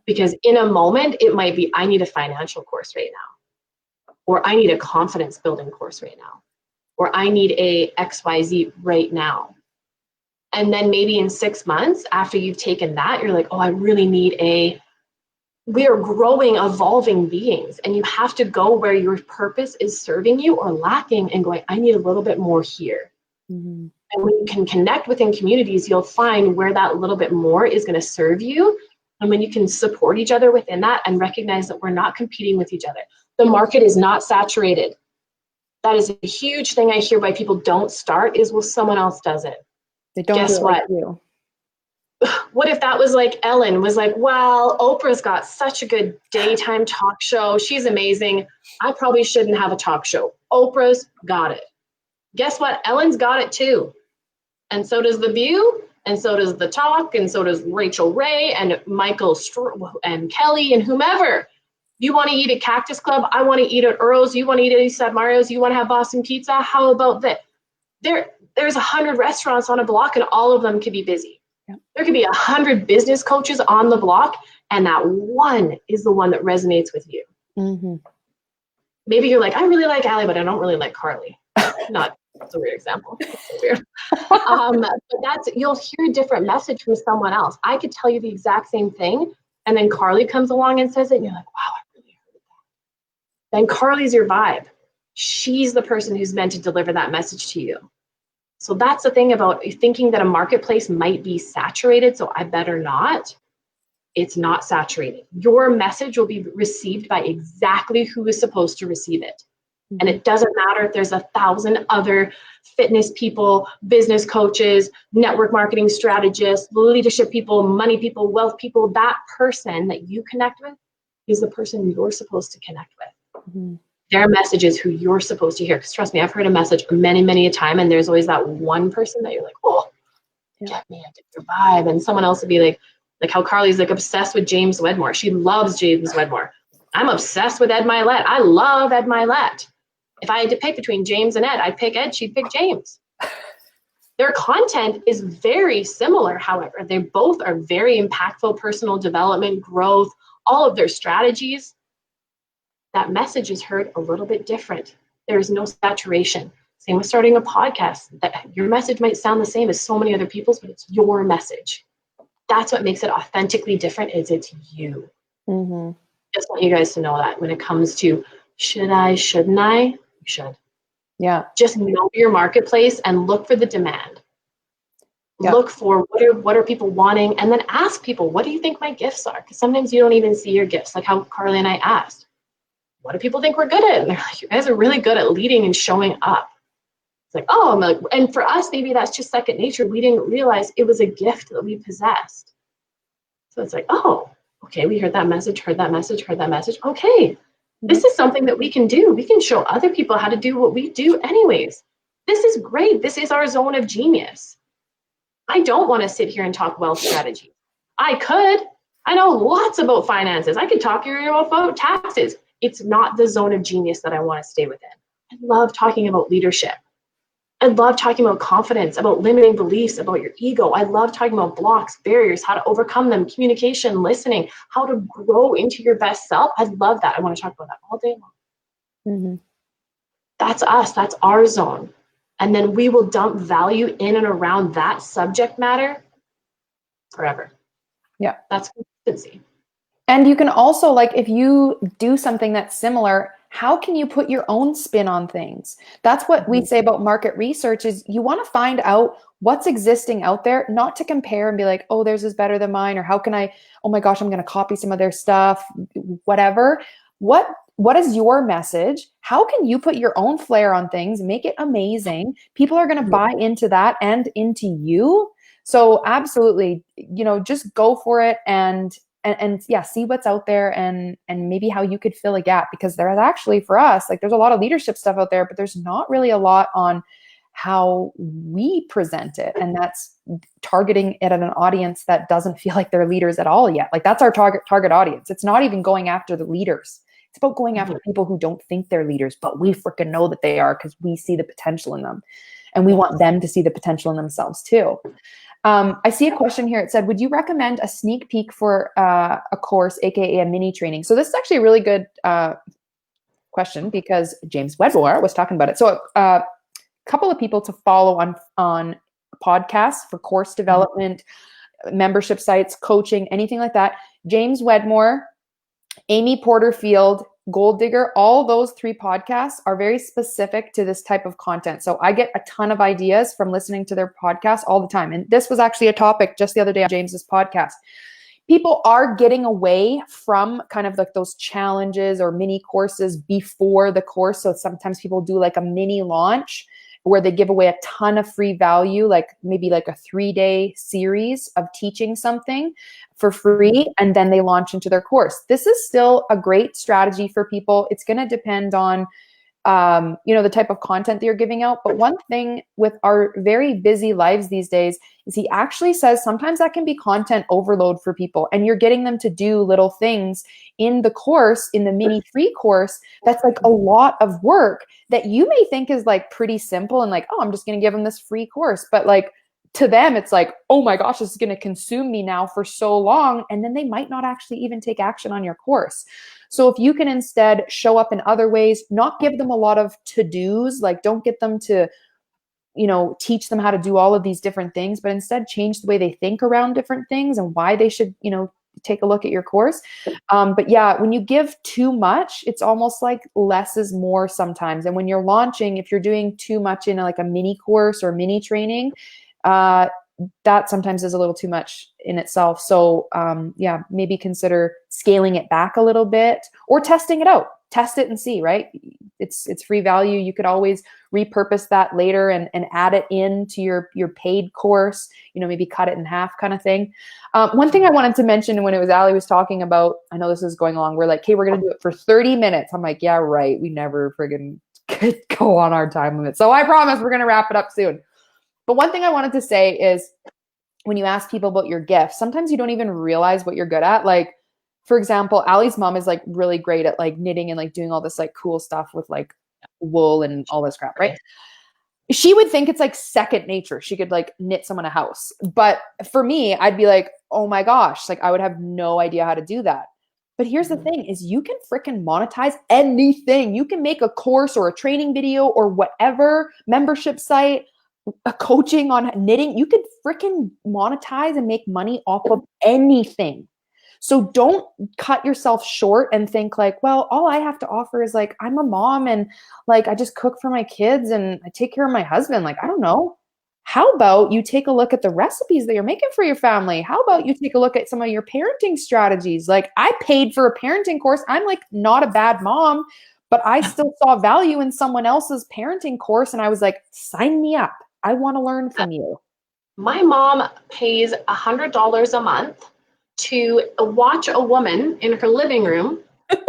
Because in a moment, it might be, I need a financial course right now. Or I need a confidence building course right now. Or I need a XYZ right now. And then maybe in 6 months after you've taken that, you're like, oh, I really need we are growing, evolving beings. And you have to go where your purpose is serving you or lacking and going, I need a little bit more here. And when you can connect within communities, you'll find where that little bit more is going to serve you. And when you can support each other within that and recognize that we're not competing with each other. The market is not saturated. That is a huge thing I hear why people don't start is, well, someone else does it. They don't. Guess what? Like you. what if that was like Ellen was like, well, Oprah's got such a good daytime talk show. She's amazing. I probably shouldn't have a talk show. Oprah's got it. Guess what? Ellen's got it too. And so does The View, and so does The Talk, and so does Rachel Ray and and Kelly and whomever. You want to eat at Cactus Club? I want to eat at Earl's. You want to eat at Eastside Mario's? You want to have Boston Pizza? How about that? There's 100 restaurants on a block, and all of them could be busy. Yeah. There could be 100 business coaches on the block, and that one is the one that resonates with you. Mm-hmm. Maybe you're like, I really like Allie, but I don't really like Carly. That's a weird example. That's so weird. But you'll hear a different message from someone else. I could tell you the exact same thing, and then Carly comes along and says it, and you're like, wow, I really heard that. Then Carly's your vibe. She's the person who's meant to deliver that message to you. So that's the thing about thinking that a marketplace might be saturated, so I better not. It's not saturated. Your message will be received by exactly who is supposed to receive it. And it doesn't matter if there's 1,000 other fitness people, business coaches, network marketing strategists, leadership people, money people, wealth people. That person that you connect with is the person you're supposed to connect with. Mm-hmm. Their message is who you're supposed to hear. Because trust me, I've heard a message many, many a time, and there's always that one person that you're like, oh, get me, I get your vibe. And someone else would be like how Carly's like obsessed with James Wedmore. She loves James Wedmore. I'm obsessed with Ed Milet. I love Ed Milet. If I had to pick between James and Ed, I'd pick Ed, she'd pick James. Their content is very similar, however. They both are very impactful, personal development, growth, all of their strategies. That message is heard a little bit different. There is no saturation. Same with starting a podcast. Your message might sound the same as so many other people's, but it's your message. That's what makes it authentically different, is it's you. Mm-hmm. Just want you guys to know that when it comes to should I, shouldn't I? You should. Yeah. Just know your marketplace and look for the demand. Yeah. Look for what are people wanting, and then ask people, what do you think my gifts are? Because sometimes you don't even see your gifts, like how Carly and I asked. What do people think we're good at? And they're like, you guys are really good at leading and showing up. It's like, oh, I'm like, and for us, maybe that's just second nature. We didn't realize it was a gift that we possessed. So it's like, oh, okay, we heard that message. Okay. This is something that we can do. We can show other people how to do what we do anyways. This is great. This is our zone of genius. I don't want to sit here and talk wealth strategy. I could. I know lots about finances. I could talk to you about taxes. It's not the zone of genius that I want to stay within. I love talking about leadership. I love talking about confidence, about limiting beliefs, about your ego. I love talking about blocks, barriers, how to overcome them, communication, listening, how to grow into your best self. I love that. I want to talk about that all day long. Mm-hmm. That's us. That's our zone. And then we will dump value in and around that subject matter forever. Yeah. That's consistency. And you can also, like, if you do something that's similar, how can you put your own spin on things? That's what we say about market research, is you want to find out what's existing out there, not to compare and be like, oh, theirs is better than mine, or how can I, oh my gosh, I'm going to copy some of their stuff, whatever. What is your message? How can you put your own flair on things, make it amazing? People are going to buy into that and into you. So absolutely, just go for it and yeah, see what's out there and maybe how you could fill a gap, because there is actually, for us, like, there's a lot of leadership stuff out there, but there's not really a lot on how we present it. And that's targeting it at an audience that doesn't feel like they're leaders at all yet. Like, that's our target audience. It's not even going after the leaders. It's about going after people who don't think they're leaders, but we freaking know that they are, because we see the potential in them and we want them to see the potential in themselves too. I see a question here. It said, would you recommend a sneak peek for a course, aka a mini training? So this is actually a really good question, because James Wedmore was talking about it. So a couple of people to follow on podcasts for course development, membership sites, coaching, anything like that. James Wedmore, Amy Porterfield, Gold Digger, all those 3 podcasts are very specific to this type of content. So I get a ton of ideas from listening to their podcasts all the time. And this was actually a topic just the other day on James's podcast. People are getting away from kind of like those challenges or mini courses before the course. So sometimes people do like a mini launch where they give away a ton of free value, like maybe like a 3-day series of teaching something for free, and then they launch into their course. This is still a great strategy for people. It's going to depend on the type of content that you're giving out. But one thing with our very busy lives these days is he actually says sometimes that can be content overload for people, and you're getting them to do little things in the course, in the mini free course, that's like a lot of work that you may think is like pretty simple and like, oh, I'm just going to give them this free course. But like to them, it's like, oh my gosh, this is going to consume me now for so long. And then they might not actually even take action on your course. So if you can instead show up in other ways, not give them a lot of to-dos, like don't get them to, teach them how to do all of these different things, but instead change the way they think around different things and why they should, take a look at your course. But yeah, when you give too much, it's almost like less is more sometimes. And when you're launching, if you're doing too much in like a mini course or mini training, that sometimes is a little too much in itself. So maybe consider scaling it back a little bit or testing it out. Test it and see, right? It's free value. You could always repurpose that later and add it into your paid course, maybe cut it in half kind of thing. One thing I wanted to mention when it was Ali was talking about, I know this is going along, we're like, okay, we're going to do it for 30 minutes. I'm like, yeah, right. We never friggin' could go on our time limit. So I promise we're going to wrap it up soon. But one thing I wanted to say is when you ask people about your gifts, sometimes you don't even realize what you're good at. Like, for example, Ali's mom is like really great at like knitting and like doing all this like cool stuff with like wool and all this crap, right? She would think it's like second nature. She could like knit someone a house. But for me, I'd be like, oh my gosh, like I would have no idea how to do that. But here's the thing is you can freaking monetize anything. You can make a course or a training video or whatever membership site, a coaching on knitting. You could freaking monetize and make money off of anything. So don't cut yourself short and think like, well, all I have to offer is like, I'm a mom and like, I just cook for my kids and I take care of my husband. Like, I don't know. How about you take a look at the recipes that you're making for your family? How about you take a look at some of your parenting strategies? Like I paid for a parenting course. I'm like not a bad mom, but I still saw value in someone else's parenting course. And I was like, sign me up. I want to learn from you. My mom pays $100 a month to watch a woman in her living room,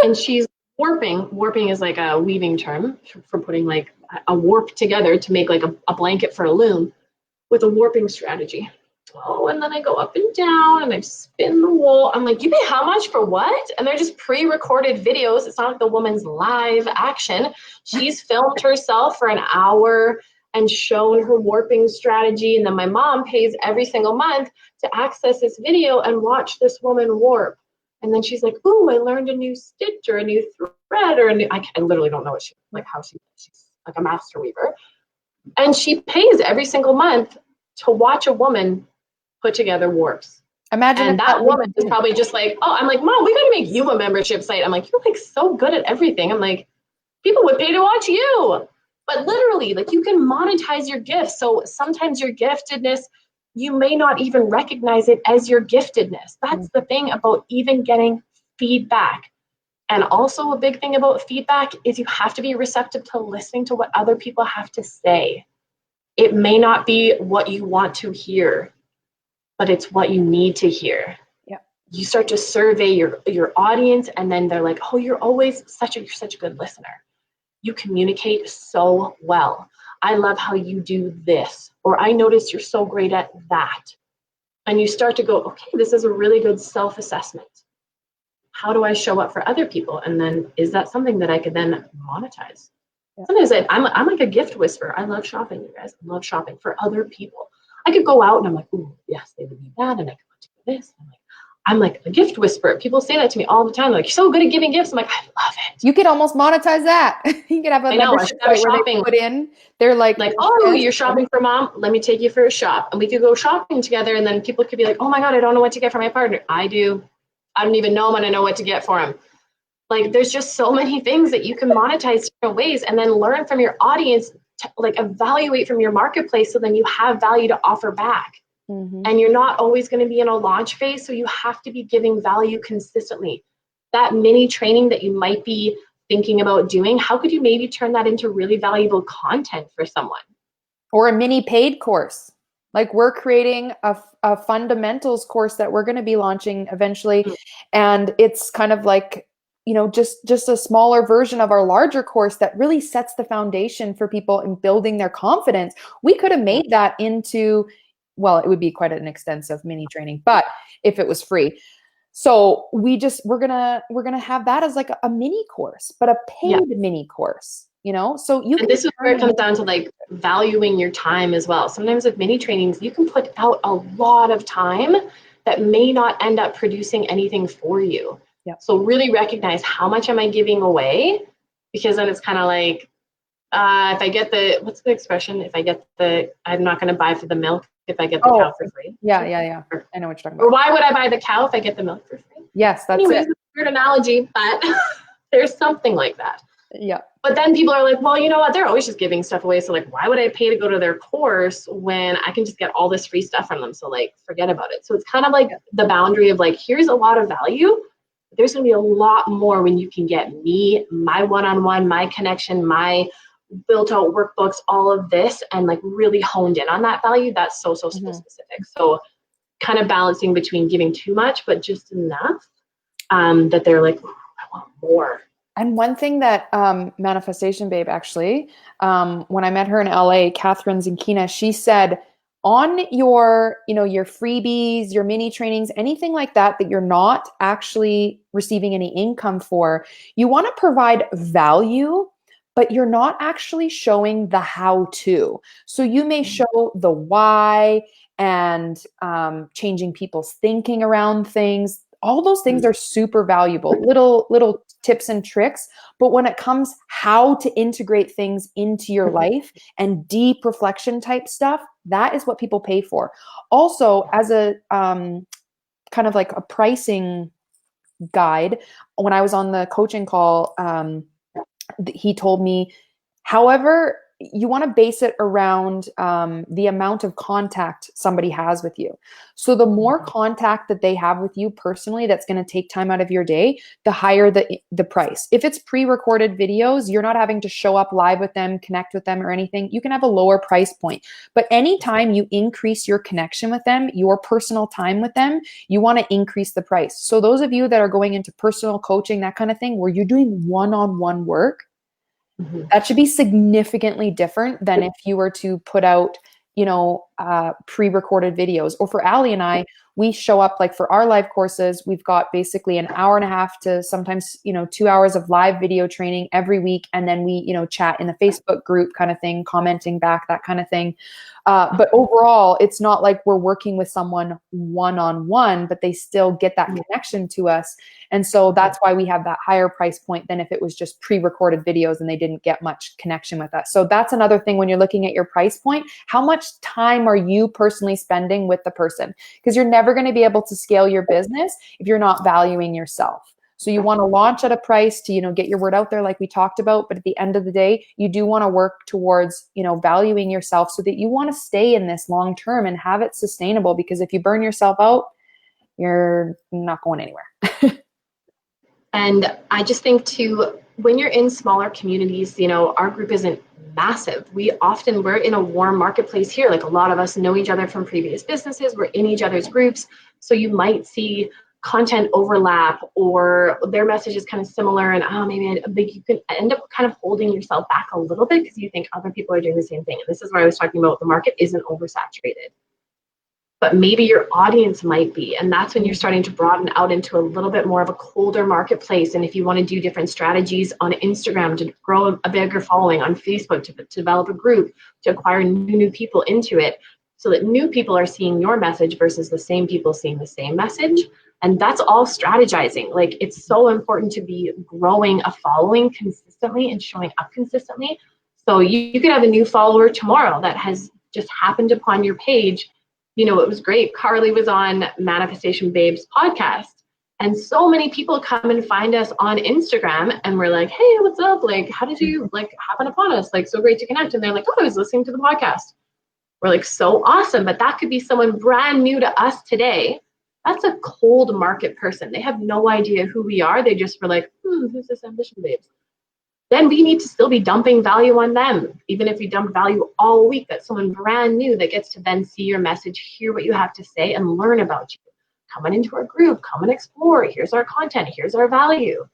and she's warping. Warping is like a weaving term for putting like a warp together to make like a blanket for a loom with a warping strategy. Oh, and then I go up and down and I spin the wool. I'm like, you pay how much for what? And they're just pre-recorded videos. It's not like the woman's live action. She's filmed herself for an hour and shown her warping strategy. And then my mom pays every single month to access this video and watch this woman warp. And then she's like, ooh, I learned a new stitch or a new thread or a new, I literally don't know what she's like a master weaver. And she pays every single month to watch a woman put together warps. Imagine and that woman is probably just like, oh, I'm like, Mom, we got to make you a membership site. I'm like, you're like so good at everything. I'm like, people would pay to watch you. But literally, like you can monetize your gifts. So sometimes your giftedness, you may not even recognize it as your giftedness. That's the thing about even getting feedback. And also a big thing about feedback is you have to be receptive to listening to what other people have to say. It may not be what you want to hear, but it's what you need to hear. Yeah. You start to survey your audience, and then they're like, oh, you're such a good listener. You communicate so well. I love how you do this, or I noticed you're so great at that. And you start to go, okay, this is a really good self-assessment. How do I show up for other people? And then is that something that I could then monetize? Yeah. Sometimes I'm like a gift whisperer. I love shopping, you guys. I love shopping for other people. I could go out and I'm like, ooh, yes, they would need that. And I could do this. I'm like a gift whisperer. People say that to me all the time. They're like, you're so good at giving gifts. I'm like, I love it. You could almost monetize that. You could have a membership site where they put in. They're like, oh, you're shopping for Mom. Let me take you for a shop. And we could go shopping together. And then people could be like, oh my God, I don't know what to get for my partner. I do. I don't even know him, and I know what to get for him. Like, there's just so many things that you can monetize different ways, and then learn from your audience, to, like, evaluate from your marketplace, so then you have value to offer back. Mm-hmm. And you're not always going to be in a launch phase, so you have to be giving value consistently. That mini training that you might be thinking about doing, how could you maybe turn that into really valuable content for someone? or a mini paid course. Like we're creating a fundamentals course that we're going to be launching eventually. And it's kind of like, just a smaller version of our larger course that really sets the foundation for people in building their confidence. We could have made that into, well, it would be quite an extensive mini training, but if it was free. So we're gonna have that as like a mini course, but a paid mini course, so you And can. this is where it comes down to like valuing your time as well. Sometimes with mini trainings, you can put out a lot of time that may not end up producing anything for you. Yep. So really recognize how much am I giving away? Because then it's kind of like, if I get what's the expression? I'm not going to buy for the milk if I get the cow for free. Yeah. I know what you're talking about. Or why would I buy the cow if I get the milk for free? Yes, that's Anyways, it. It's a weird analogy, but there's something like that. Yeah. But then people are like, well, you know what? They're always just giving stuff away. So like, why would I pay to go to their course when I can just get all this free stuff from them? So like, forget about it. So it's kind of like the boundary of like, here's a lot of value. But there's going to be a lot more when you can get me, my one-on-one, my connection, my built out workbooks, all of this, and like really honed in on that value. That's so specific. So kind of balancing between giving too much, but just enough that they're like, I want more. And one thing that Manifestation Babe actually, when I met her in LA, Catherine Zinkina, she said on your freebies, your mini trainings, anything like that you're not actually receiving any income for, you want to provide value, but you're not actually showing the how-to. So you may show the why and changing people's thinking around things. All those things are super valuable, little tips and tricks. But when it comes how to integrate things into your life and deep reflection type stuff, that is what people pay for. Also, as a kind of like a pricing guide, when I was on the coaching call, he told me, however, you want to base it around the amount of contact somebody has with you. So the more contact that they have with you personally, that's going to take time out of your day, the higher the price. If it's pre-recorded videos, you're not having to show up live with them, connect with them or anything. You can have a lower price point. But anytime you increase your connection with them, your personal time with them, you want to increase the price. So those of you that are going into personal coaching, that kind of thing, where you're doing one-on-one work, that should be significantly different than if you were to put out, pre-recorded videos. Or for Ali and I, we show up like for our live courses, we've got basically an hour and a half to sometimes, 2 hours of live video training every week. And then we, chat in the Facebook group kind of thing, commenting back, that kind of thing. But overall, it's not like we're working with someone one-on-one, but they still get that connection to us. And so that's why we have that higher price point than if it was just pre-recorded videos and they didn't get much connection with us. So that's another thing when you're looking at your price point. How much time are you personally spending with the person? Because you're never going to be able to scale your business if you're not valuing yourself. So you want to launch at a price to, get your word out there like we talked about. But at the end of the day, you do want to work towards, valuing yourself so that you want to stay in this long term and have it sustainable. Because if you burn yourself out, you're not going anywhere. And I just think too, when you're in smaller communities, our group isn't massive. We're in a warm marketplace here. Like a lot of us know each other from previous businesses. We're in each other's groups. So you might see content overlap or their message is kind of similar and maybe you can end up kind of holding yourself back a little bit because you think other people are doing the same thing. And this is where I was talking about the market isn't oversaturated. But maybe your audience might be. And that's when you're starting to broaden out into a little bit more of a colder marketplace. And if you want to do different strategies on Instagram to grow a bigger following, on Facebook to develop a group, to acquire new people into it, so that new people are seeing your message versus the same people seeing the same message. And that's all strategizing. Like it's so important to be growing a following consistently and showing up consistently. So you could have a new follower tomorrow that has just happened upon your page. It was great. Carly was on Manifestation Babe's podcast. And so many people come and find us on Instagram and we're like, hey, what's up? Like, how did you happen upon us? Like, so great to connect. And they're like, oh, I was listening to the podcast. We're like, so awesome. But that could be someone brand new to us today. That's a cold market person. They have no idea who we are. They just were like, who's this Ambition Babes? then we need to still be dumping value on them. Even if we dump value all week, that's someone brand new that gets to then see your message, hear what you have to say, and learn about you. Come on into our group, come and explore. Here's our content, here's our value.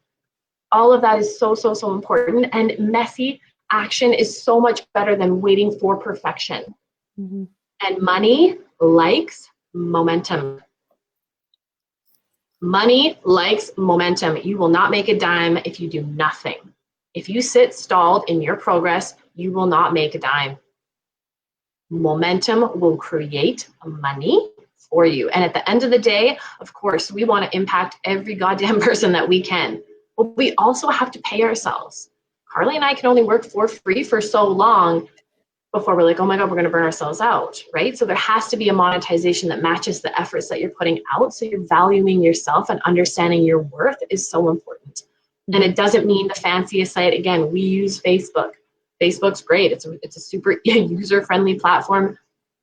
All of that is so, so, so important. And messy action is so much better than waiting for perfection. Mm-hmm. And money likes momentum. Money likes momentum. You will not make a dime if you do nothing. If you sit stalled in your progress, you will not make a dime. Momentum will create money for you. And at the end of the day, of course, we want to impact every goddamn person that we can. But we also have to pay ourselves. Carly and I can only work for free for so long before we're like, oh my God, we're going to burn ourselves out, right? So there has to be a monetization that matches the efforts that you're putting out. So you're valuing yourself and understanding your worth is so important. Mm-hmm. And it doesn't mean the fanciest site. Again, we use Facebook. Facebook's great. It's a super user-friendly platform.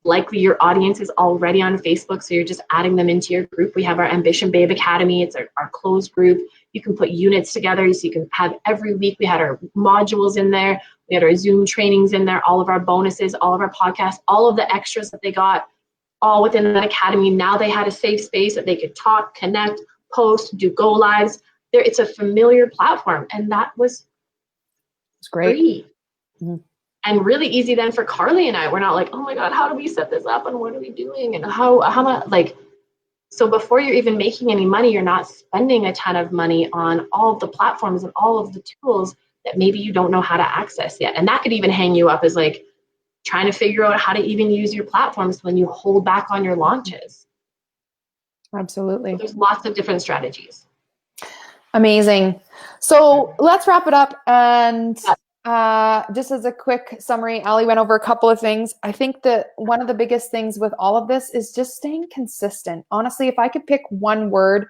Likely your audience is already on Facebook, so you're just adding them into your group. We have our Ambition Babe Academy. It's our closed group. You can put units together, so you can have every week. We had our modules in there. We had our Zoom trainings in there, all of our bonuses, all of our podcasts, all of the extras that they got, all within that academy. Now they had a safe space that they could talk, connect, post, do go lives. It's a familiar platform, and that was great. Free. Mm-hmm. And really easy then for Carly and I. We're not like, oh my God, how do we set this up and what are we doing and how much, like, so before you're even making any money, you're not spending a ton of money on all of the platforms and all of the tools that maybe you don't know how to access yet. And that could even hang you up as like trying to figure out how to even use your platforms when you hold back on your launches. Absolutely. So there's lots of different strategies. Amazing. So let's wrap it up. And just as a quick summary, Ali went over a couple of things. I think that one of the biggest things with all of this is just staying consistent. Honestly, if I could pick one word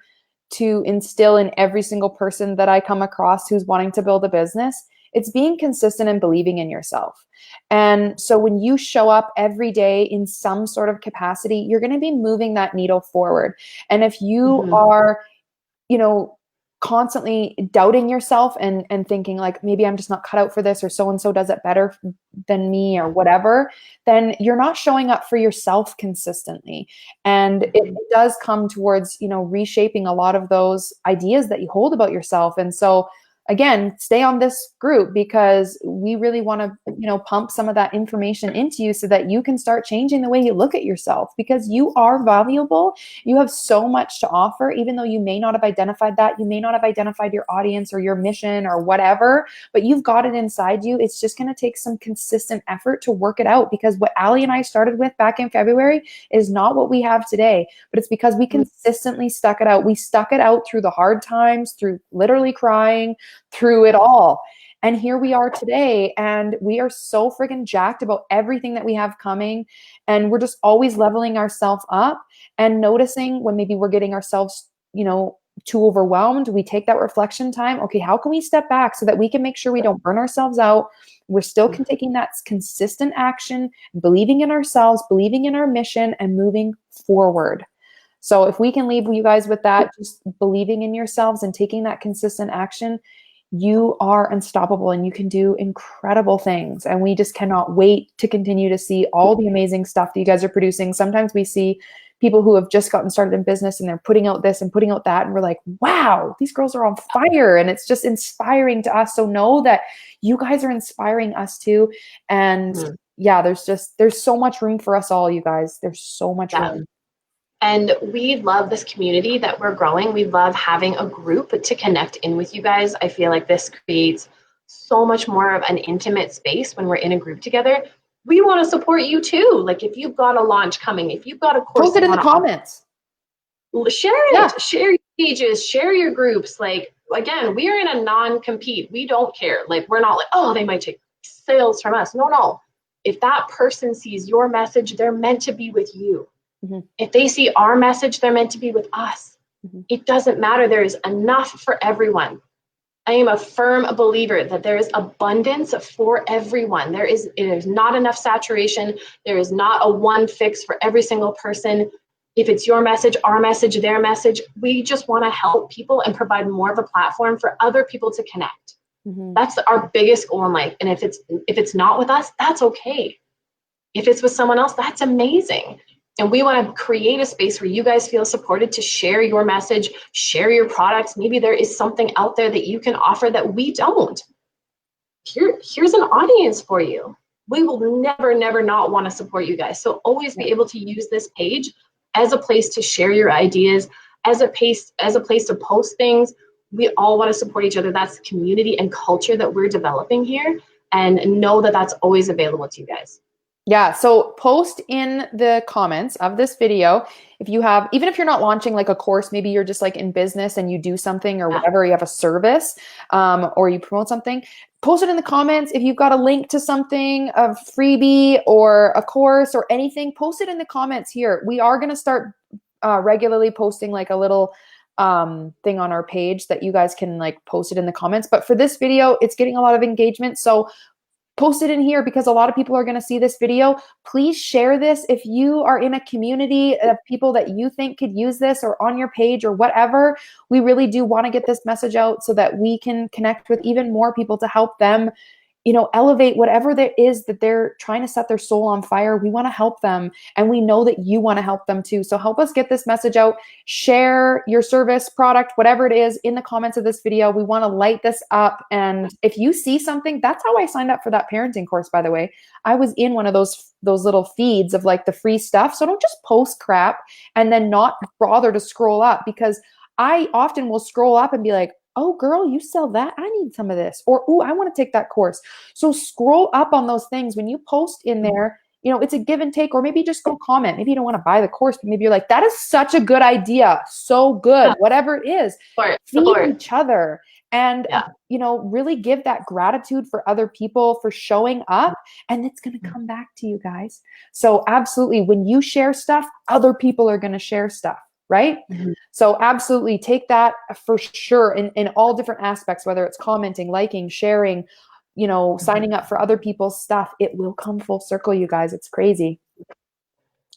to instill in every single person that I come across who's wanting to build a business, it's being consistent and believing in yourself. And so when you show up every day in some sort of capacity, you're going to be moving that needle forward. And if you are, constantly doubting yourself and thinking like, maybe I'm just not cut out for this, or so-and-so does it better than me or whatever, then you're not showing up for yourself consistently. And it does come towards, reshaping a lot of those ideas that you hold about yourself. And so again, stay on this group because we really want to, pump some of that information into you so that you can start changing the way you look at yourself, because you are valuable. You have so much to offer, even though you may not have identified that. You may not have identified your audience or your mission or whatever, but you've got it inside you. It's just going to take some consistent effort to work it out, because what Ali and I started with back in February is not what we have today, but it's because we consistently stuck it out. We stuck it out through the hard times, through literally crying, through it all. And here we are today, and we are so friggin' jacked about everything that we have coming. And we're just always leveling ourselves up and noticing when maybe we're getting ourselves, too overwhelmed. We take that reflection time. Okay, how can we step back so that we can make sure we don't burn ourselves out? We're still taking that consistent action, believing in ourselves, believing in our mission, and moving forward. So if we can leave you guys with that, just believing in yourselves and taking that consistent action, you are unstoppable and you can do incredible things. And we just cannot wait to continue to see all the amazing stuff that you guys are producing. Sometimes we see people who have just gotten started in business and they're putting out this and putting out that, and we're like, wow, these girls are on fire. And it's just inspiring to us. So know that you guys are inspiring us too. And yeah, there's so much room for us all, you guys. There's so much room. And we love this community that we're growing. We love having a group to connect in with you guys. I feel like this creates so much more of an intimate space when we're in a group together. We want to support you too. Like if you've got a launch coming, if you've got a course, post it in the comments. Share it. Share your pages, share your groups. Like, again, we are in a non-compete. We don't care. Like, we're not like, oh, they might take sales from us. No. If that person sees your message, they're meant to be with you. If they see our message, they're meant to be with us. It doesn't matter. There is enough for everyone. I am a firm believer that there is abundance for everyone. There is not enough saturation. There is not a one fix for every single person. If it's your message, our message, their message, we just want to help people and provide more of a platform for other people to connect. That's our biggest goal in life. And if it's not with us, that's okay. If it's with someone else, that's amazing. And we want to create a space where you guys feel supported to share your message, share your products. Maybe there is something out there that you can offer that we don't. Here's an audience for you. We will never, never not want to support you guys. So always be able to use this page as a place to share your ideas, as a place to post things. We all want to support each other. That's the community and culture that we're developing here, and know that that's always available to you guys. Yeah, so post in the comments of this video if you have, even if you're not launching like a course, maybe you're just like in business and you do something or whatever, you have a service or you promote something, post it in the comments. If you've got a link to something, a freebie or a course or anything, post it in the comments here. We are going to start regularly posting like a little thing on our page that you guys can like post it in the comments. But for this video, it's getting a lot of engagement. So post it in here because a lot of people are going to see this video. Please share this if you are in a community of people that you think could use this or on your page or whatever. We really do want to get this message out so that we can connect with even more people to help them, you know, elevate whatever there is that they're trying to set their soul on fire. We want to help them, and we know that you want to help them too. So help us get this message out. Share your service, product, whatever it is, in the comments of this video. We want to light this up. And if you see something, that's how I signed up for that parenting course, by the way. I was in one of those little feeds of like the free stuff. So don't just post crap and then not bother to scroll up, because I often will scroll up and be like, oh girl, you sell that? I need some of this. Or, oh, I want to take that course. So scroll up on those things. When you post in there, you know, it's a give and take, or maybe just go comment. Maybe you don't want to buy the course, but maybe you're like, that is such a good idea. So good. Whatever it is, feed each other and, you know, really give that gratitude for other people for showing up, and it's going to come back to you guys. So absolutely, when you share stuff, other people are going to share stuff. Right? So absolutely take that for sure in all different aspects, whether it's commenting, liking, sharing, you know, signing up for other people's stuff. It will come full circle, you guys. It's crazy.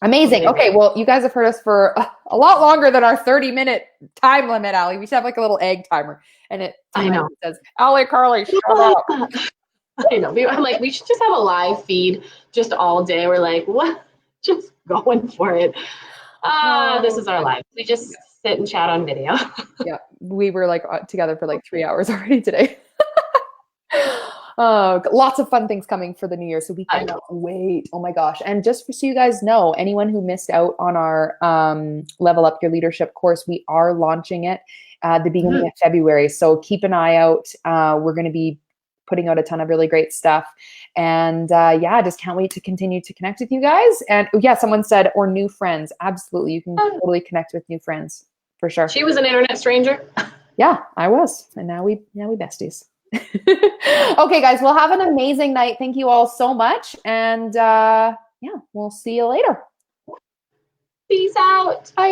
Amazing. Okay, well, you guys have heard us for a lot longer than our 30-minute time limit, Allie. We should have like a little egg timer. And it says, Allie, Carly, shut up. I know. I'm like, we should just have a live feed just all day. We're like, what? Just going for it. This is our life. We just sit and chat on video. Yeah, we were like together for like 3 hours already today. Lots of fun things coming for the new year, so we cannot wait. Oh my gosh. And just so you guys know, anyone who missed out on our Level Up Your Leadership course, we are launching it at the beginning of February. So keep an eye out. We're going to be putting out a ton of really great stuff. And yeah, just can't wait to continue to connect with you guys. And yeah, someone said, or new friends. Absolutely. You can totally connect with new friends for sure. She was an internet stranger. Yeah, I was. And now we besties. Okay, guys, well, have an amazing night. Thank you all so much. And yeah, we'll see you later. Peace out. Bye.